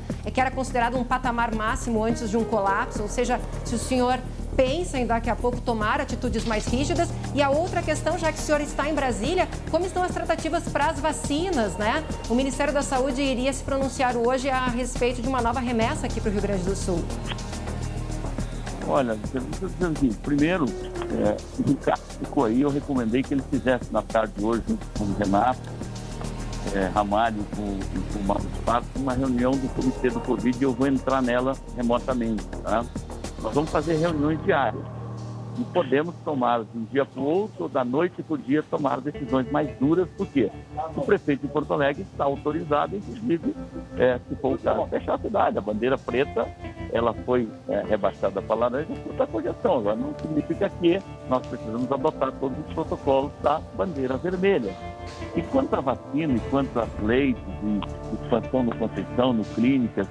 Speaker 2: considerado um patamar máximo antes de um colapso. Ou seja, se o senhor pensa em daqui a pouco tomar atitudes mais rígidas. E a outra questão, já que o senhor está em Brasília, como estão as tratativas para as vacinas, né? O Ministério da Saúde iria se pronunciar hoje a respeito de uma nova remessa aqui para o Rio Grande do Sul.
Speaker 10: Olha, primeiro, o Ricardo ficou aí, eu recomendei que ele fizesse na tarde de hoje, junto com o Renato, Ramalho com o Marcos Pato, uma reunião do Comitê do Covid e eu vou entrar nela remotamente, tá? Nós vamos fazer reuniões diárias e podemos tomar de um dia para o outro ou da noite para o dia tomar decisões mais duras, porque o prefeito de Porto Alegre está autorizado, inclusive, se for o caso, fechar a cidade. A bandeira preta, ela foi rebaixada para laranja por essa cogestão. Agora, não significa que nós precisamos adotar todos os protocolos da bandeira vermelha. E quanto à vacina, e quanto às leis de expansão no Conceição, no clínicas,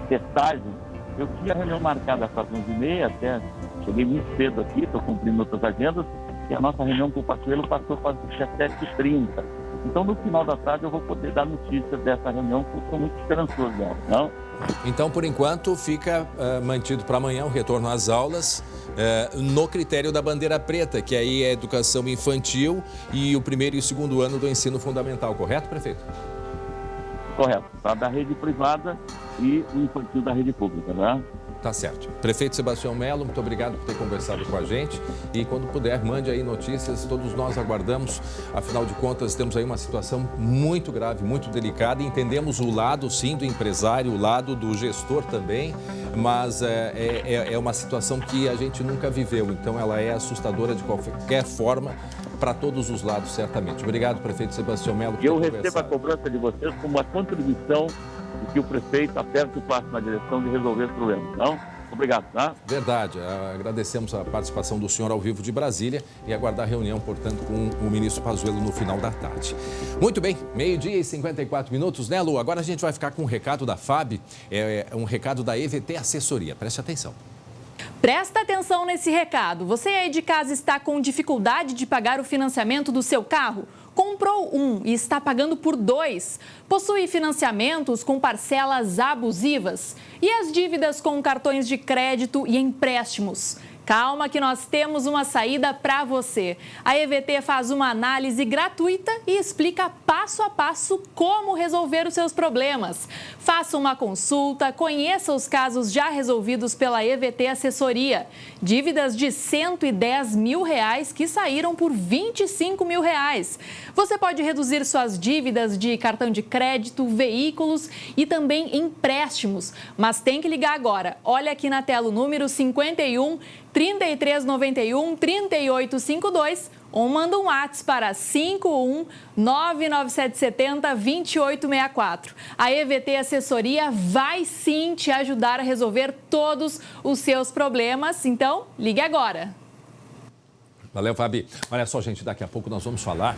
Speaker 10: testagem, eu tinha reunião marcada às 11h30, até cheguei muito cedo aqui, estou cumprindo outras agendas, e a nossa reunião com o Pazuello passou para as 17h30. Então, no final da tarde, eu vou poder dar notícias dessa reunião, porque eu estou muito esperançoso dela, não?
Speaker 1: Então, por enquanto, fica mantido para amanhã o retorno às aulas no critério da bandeira preta, que aí é educação infantil e o primeiro e o segundo ano do ensino fundamental, correto, prefeito?
Speaker 10: Correto, tá? Da rede privada e o infantil da rede pública, né?
Speaker 1: Tá certo. Prefeito Sebastião Melo, muito obrigado por ter conversado com a gente e quando puder, mande aí notícias, todos nós aguardamos. Afinal de contas, temos aí uma situação muito grave, muito delicada e entendemos o lado, sim, do empresário, o lado do gestor também, mas é uma situação que a gente nunca viveu, então ela é assustadora de qualquer forma para todos os lados, certamente. Obrigado, prefeito Sebastião Melo, por ter conversado.
Speaker 10: Eu recebo a cobrança de vocês como uma contribuição de que o prefeito aperte o passo na direção de resolver esse problema. Então, obrigado, tá?
Speaker 1: Verdade. Agradecemos a participação do senhor ao vivo de Brasília e aguardar a reunião, portanto, com o ministro Pazuello no final da tarde. Muito bem, 12h54, né, Lu? Agora a gente vai ficar com um recado da FAB, um recado da EVT Assessoria. Preste atenção.
Speaker 11: Presta atenção nesse recado. Você aí de casa está com dificuldade de pagar o financiamento do seu carro? Comprou um e está pagando por 2? Possui financiamentos com parcelas abusivas? E as dívidas com cartões de crédito e empréstimos? Calma que nós temos uma saída para você. A EVT faz uma análise gratuita e explica passo a passo como resolver os seus problemas. Faça uma consulta, conheça os casos já resolvidos pela EVT Assessoria. Dívidas de R$110 mil que saíram por R$25 mil. Você pode reduzir suas dívidas de cartão de crédito, veículos e também empréstimos. Mas tem que ligar agora. Olha aqui na tela o número 51 3391 3852 ou manda um WhatsApp para 51 99770 2864. A EVT Assessoria vai sim te ajudar a resolver todos os seus problemas, então ligue agora.
Speaker 1: Valeu, Fabi. Olha só, gente, daqui a pouco nós vamos falar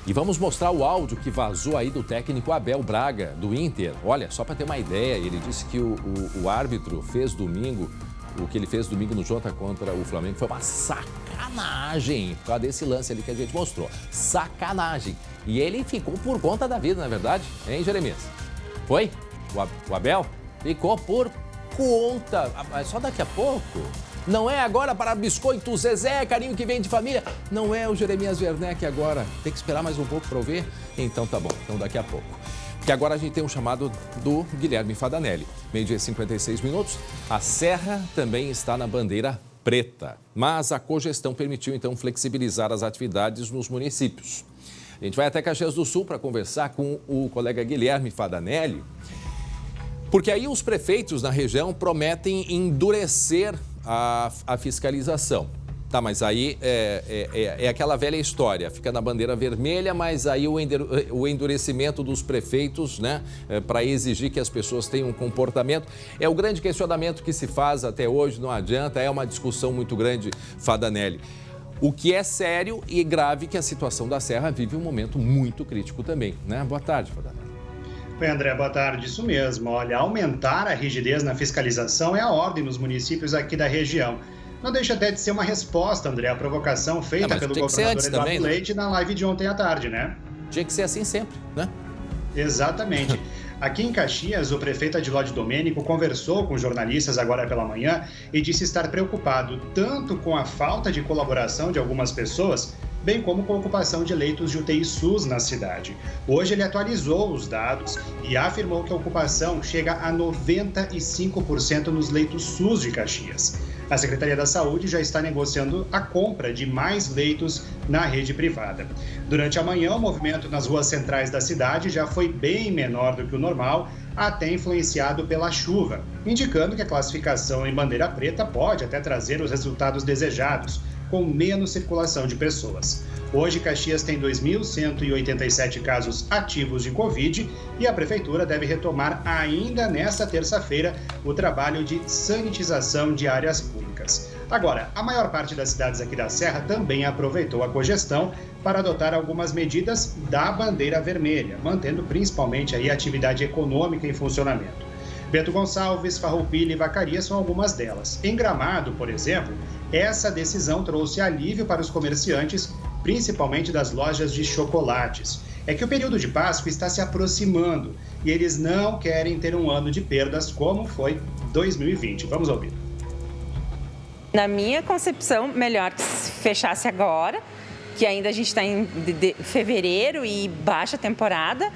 Speaker 1: e vamos mostrar o áudio que vazou aí do técnico Abel Braga, do Inter. Olha, só para ter uma ideia, ele disse que o árbitro fez domingo, o que ele fez domingo no Jota contra o Flamengo foi uma sacanagem, por causa desse lance ali que a gente mostrou. Sacanagem. E ele ficou por conta da vida, na verdade, hein, Jeremias? Foi? O Abel ficou por conta. Só daqui a pouco Não é agora para biscoito Zezé, carinho que vem de família. Não é o Jeremias Werneck agora. Tem que esperar mais um pouco para ouvir? Então tá bom, então daqui a pouco. Porque agora a gente tem um chamado do Guilherme Fadanelli. 12h56. A Serra também está na bandeira preta. Mas a cogestão permitiu então flexibilizar as atividades nos municípios. A gente vai até Caxias do Sul para conversar com o colega Guilherme Fadanelli. Porque aí os prefeitos na região prometem endurecer a fiscalização. Tá, mas aí é aquela velha história, fica na bandeira vermelha, mas aí o endurecimento dos prefeitos, né, para exigir que as pessoas tenham um comportamento, é o grande questionamento que se faz até hoje, não adianta, é uma discussão muito grande, Fadanelli. O que é sério e grave que a situação da Serra vive um momento muito crítico também, né? Boa tarde, Fadanelli.
Speaker 12: Oi, André, boa tarde. Isso mesmo. Olha, aumentar a rigidez na fiscalização é a ordem nos municípios aqui da região. Não deixa até de ser uma resposta, André, à provocação feita pelo governador Eduardo Leite na live de ontem à tarde, né?
Speaker 1: Tinha que ser assim sempre, né?
Speaker 12: Exatamente. Aqui em Caxias, o prefeito Adilóide Domênico conversou com jornalistas agora pela manhã e disse estar preocupado tanto com a falta de colaboração de algumas pessoas, bem como com a ocupação de leitos de UTI SUS na cidade. Hoje ele atualizou os dados e afirmou que a ocupação chega a 95% nos leitos SUS de Caxias. A Secretaria da Saúde já está negociando a compra de mais leitos na rede privada. Durante a manhã, o movimento nas ruas centrais da cidade já foi bem menor do que o normal, até influenciado pela chuva, indicando que a classificação em bandeira preta pode até trazer os resultados desejados, com menos circulação de pessoas. Hoje, Caxias tem 2.187 casos ativos de Covid e a Prefeitura deve retomar ainda nesta terça-feira o trabalho de sanitização de áreas públicas. Agora, a maior parte das cidades aqui da Serra também aproveitou a cogestão para adotar algumas medidas da bandeira vermelha, mantendo principalmente aí a atividade econômica em funcionamento. Bento Gonçalves, Farroupilha e Vacaria são algumas delas. Em Gramado, por exemplo, essa decisão trouxe alívio para os comerciantes, principalmente das lojas de chocolates. É que o período de Páscoa está se aproximando e eles não querem ter um ano de perdas como foi 2020. Vamos ouvir.
Speaker 13: Na minha concepção, melhor que se fechasse agora, que ainda a gente está em fevereiro e baixa temporada.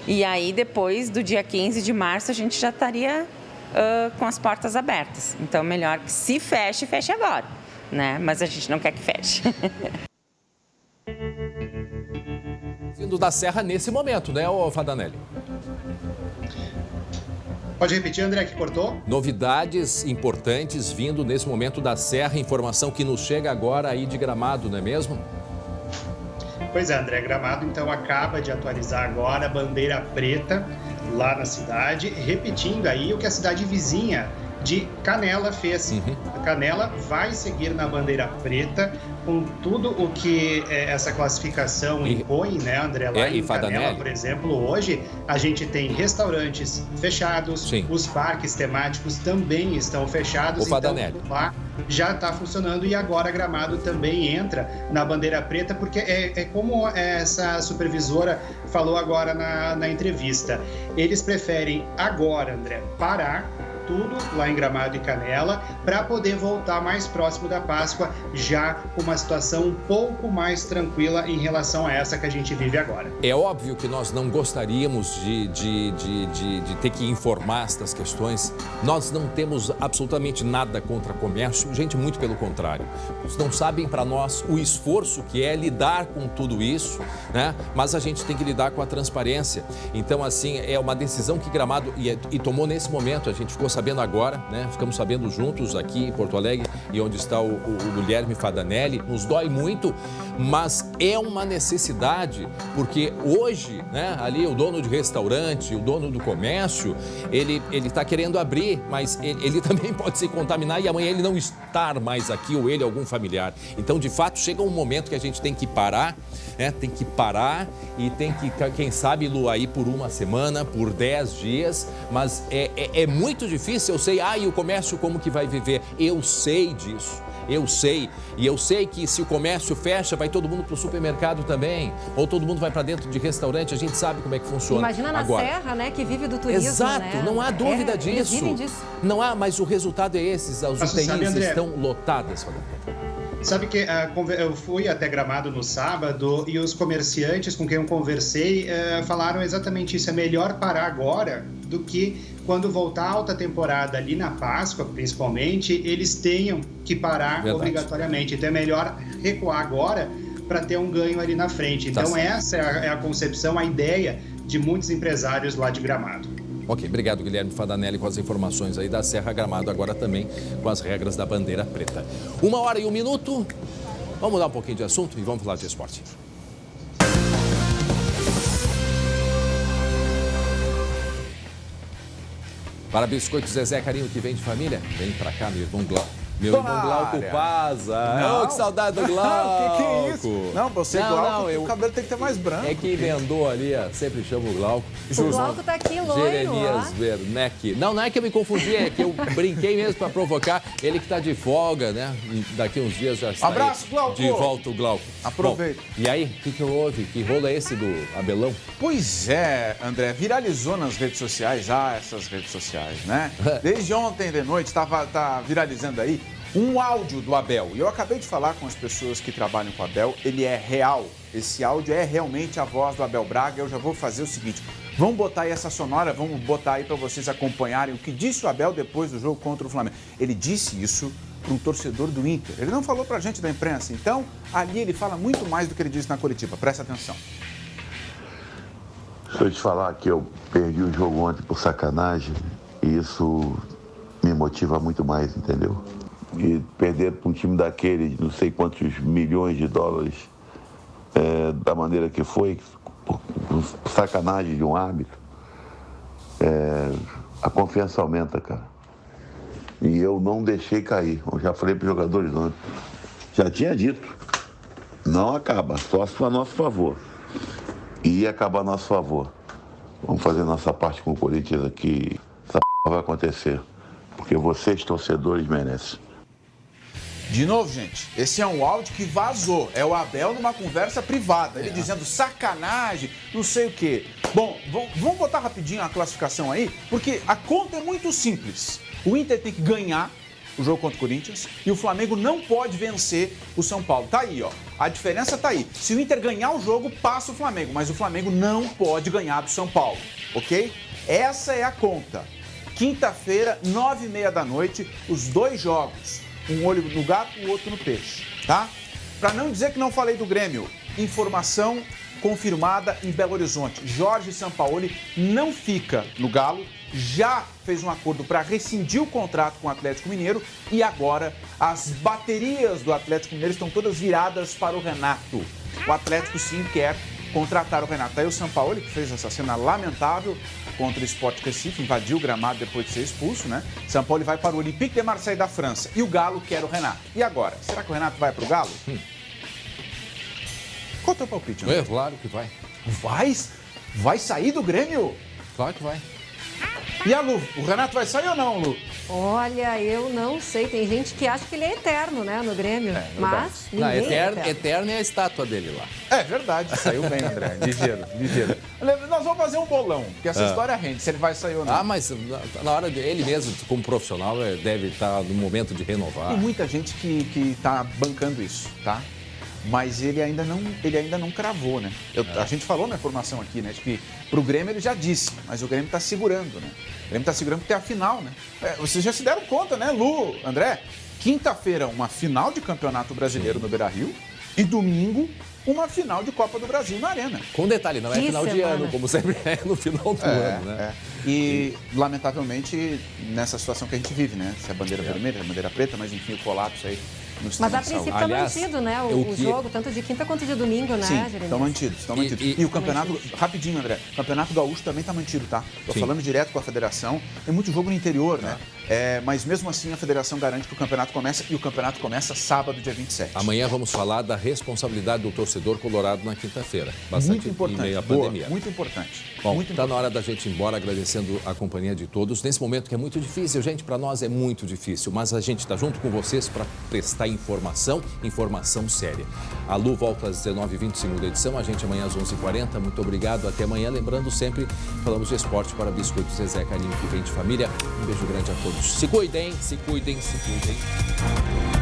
Speaker 13: E aí, depois do dia 15 de março, a gente já estaria com as portas abertas. Então, melhor que se feche, feche agora, né? Mas a gente não quer que feche.
Speaker 1: Vindo da Serra nesse momento, né, Fadanelli?
Speaker 12: Pode repetir, André, que cortou?
Speaker 1: Novidades importantes vindo nesse momento da Serra, informação que nos chega agora aí de Gramado, não é mesmo?
Speaker 12: Pois é, André, Gramado então acaba de atualizar agora a bandeira preta lá na cidade, repetindo aí o que a cidade vizinha de Canela fez. A Canela vai seguir na bandeira preta com tudo o que essa classificação impõe, né, André? Lá em Canela, por exemplo, hoje a gente tem restaurantes fechados, os parques temáticos também estão fechados, então lá já está funcionando e agora Gramado também entra na bandeira preta, porque é como essa supervisora falou agora na entrevista. Eles preferem agora, André, parar tudo lá em Gramado e Canela para poder voltar mais próximo da Páscoa, já com uma situação um pouco mais tranquila em relação a essa que a gente vive agora.
Speaker 1: É óbvio que nós não gostaríamos de ter que informar estas questões. Nós não temos absolutamente nada contra comércio, gente, muito pelo contrário. Vocês não sabem para nós o esforço que é lidar com tudo isso, né? Mas a gente tem que lidar com a transparência. Então, assim, é uma decisão que Gramado e tomou nesse momento, a gente ficou sabendo agora, né? Ficamos sabendo juntos aqui em Porto Alegre e onde está o Guilherme Fadanelli. Nos dói muito, mas é uma necessidade, porque hoje, né, ali o dono de restaurante, o dono do comércio, ele está querendo abrir, mas ele também pode se contaminar e amanhã ele não estar mais aqui ou ele algum familiar. Então, de fato, chega um momento que a gente tem que parar, né? Tem que parar e tem que, quem sabe, Lu, aí por uma semana, por 10 dias, mas é muito difícil. Eu sei, e o comércio como que vai viver? Eu sei disso. Eu sei. E eu sei que se o comércio fecha, vai todo mundo para o supermercado também. Ou todo mundo vai para dentro de restaurante. A gente sabe como é que funciona.
Speaker 2: Imagina na
Speaker 1: agora.
Speaker 2: Serra, né? Que vive do turismo,
Speaker 1: Exato,
Speaker 2: né?
Speaker 1: não há dúvida disso.
Speaker 2: Eles vivem disso.
Speaker 1: Não há, mas o resultado é esse. As UTIs estão lotadas.
Speaker 12: Sabe que eu fui até Gramado no sábado e os comerciantes com quem eu conversei falaram exatamente isso. É melhor parar agora do que quando voltar a alta temporada ali na Páscoa, principalmente, eles tenham que parar obrigatoriamente. Então é melhor recuar agora para ter um ganho ali na frente. Então essa é a concepção, a ideia de muitos empresários lá de Gramado.
Speaker 1: Ok, obrigado, Guilherme Fadanelli, com as informações aí da Serra Gramado, agora também com as regras da bandeira preta. 1h01. Vamos mudar um pouquinho de assunto e vamos falar de esporte. Para Biscoito Zezé Carinho, que vem de família, vem pra cá, meu irmão Glauco. Meu irmão Glauco Paza. Oh, que saudade do Glauco.
Speaker 14: Que é isso? Não, você Glauco, o cabelo tem que ter mais branco.
Speaker 1: É que inventou ali, sempre chama o Glauco.
Speaker 2: O Glauco tá aqui, loiro.
Speaker 1: Jeremias Werneck. Não é que eu me confundi, é que eu brinquei mesmo para provocar. Ele que tá de folga, né? Daqui uns dias já está
Speaker 14: Abraço, Glauco.
Speaker 1: De volta o Glauco.
Speaker 14: Aproveita.
Speaker 1: Bom, e aí, o que houve? Que rolo é esse do Abelão?
Speaker 14: Pois é, André, viralizou nas redes sociais. Essas redes sociais, né? Desde ontem de noite, tá viralizando aí um áudio do Abel. E eu acabei de falar com as pessoas que trabalham com o Abel, ele é real. Esse áudio é realmente a voz do Abel Braga. Eu já vou fazer o seguinte, vamos botar aí essa sonora, vamos botar aí para vocês acompanharem o que disse o Abel depois do jogo contra o Flamengo. Ele disse isso para um torcedor do Inter. Ele não falou para a gente da imprensa. Então, ali ele fala muito mais do que ele disse na coletiva. Presta atenção.
Speaker 15: Se eu te falar que eu perdi o jogo ontem por sacanagem, isso me motiva muito mais, entendeu? E perder para um time daquele, de não sei quantos milhões de dólares, da maneira que foi, por sacanagem de um árbitro, a confiança aumenta, cara. E eu não deixei cair. Eu já falei para os jogadores ontem. Já tinha dito. Não acaba, só se for a nosso favor. E ia acabar a nosso favor. Vamos fazer nossa parte com o Corinthians aqui. Essa p vai acontecer. Porque vocês, torcedores, merecem.
Speaker 14: De novo, gente, esse é um áudio que vazou. É o Abel numa conversa privada. Ele dizendo sacanagem, não sei o quê. Bom, vamos botar rapidinho a classificação aí, porque a conta é muito simples. O Inter tem que ganhar o jogo contra o Corinthians e o Flamengo não pode vencer o São Paulo. Tá aí, ó. A diferença tá aí. Se o Inter ganhar o jogo, passa o Flamengo, mas o Flamengo não pode ganhar do São Paulo, ok? Essa é a conta. Quinta-feira, 9h30 da noite, os dois jogos. Um olho no gato e o outro no peixe, tá? Para não dizer que não falei do Grêmio, informação confirmada em Belo Horizonte. Jorge Sampaoli não fica no Galo, já fez um acordo para rescindir o contrato com o Atlético Mineiro e agora as baterias do Atlético Mineiro estão todas viradas para o Renato. O Atlético sim quer contratar o Renato. Aí o Sampaoli, que fez essa cena lamentável contra o Sport Recife, invadiu o gramado depois de ser expulso, né? Sampaoli vai para o Olympique de Marseille da França e o Galo quer o Renato. E agora? Será que o Renato vai para o Galo? Qual é o teu palpite, André?
Speaker 1: Claro que vai.
Speaker 14: Vai sair do Grêmio?
Speaker 1: Claro que vai.
Speaker 14: E a Lu? O Renato vai sair ou não, Lu?
Speaker 2: Olha, eu não sei. Tem gente que acha que ele é eterno, né, no Grêmio. Mas ninguém
Speaker 1: eterno é a estátua dele lá.
Speaker 14: É verdade. Saiu bem, André. Ligeiro. Nós vamos fazer um bolão, porque essa história rende, se ele vai sair ou não.
Speaker 1: Mas na hora dele mesmo, como profissional, deve estar no momento de renovar.
Speaker 14: Tem muita gente que tá bancando isso, tá? Mas ele ainda não cravou, né? A gente falou na informação aqui, né? De que pro Grêmio ele já disse, mas o Grêmio tá segurando, né? O Grêmio tá segurando porque é a final, né? Vocês já se deram conta, né, Lu, André? Quinta-feira, uma final de Campeonato Brasileiro no Beira-Rio e domingo, uma final de Copa do Brasil na Arena.
Speaker 1: Com detalhe, não é final de ano, como sempre é no final do ano, né?
Speaker 14: E, lamentavelmente, nessa situação que a gente vive, né? Se a bandeira vermelha, a bandeira preta, mas enfim, o colapso aí.
Speaker 2: Mas a princípio está mantido, né? O jogo, tanto de quinta quanto de domingo, né,
Speaker 14: Jeremias? Sim, estão mantidos. E o campeonato, rapidinho, André, o campeonato gaúcho também está mantido, tá? Tô falando direto com a federação. Tem muito jogo no interior, né? Mas mesmo assim a federação garante que o campeonato começa e o campeonato começa sábado, dia 27.
Speaker 1: Amanhã vamos falar da responsabilidade do torcedor colorado na quinta-feira. Bastante
Speaker 14: muito importante,
Speaker 1: em meio à
Speaker 14: boa,
Speaker 1: pandemia.
Speaker 14: muito importante.
Speaker 1: Bom, está na hora da gente ir embora, agradecendo a companhia de todos. Nesse momento que é muito difícil, gente, para nós é muito difícil, mas a gente está junto com vocês para prestar informação séria. A Lu volta às 19h20, segunda edição, a gente amanhã às 11h40. Muito obrigado, até amanhã. Lembrando sempre, falamos de esporte para Biscoitos Zezé, carinho que vem de família. Um beijo grande a todos. Se cuidem, se cuidem, se cuidem.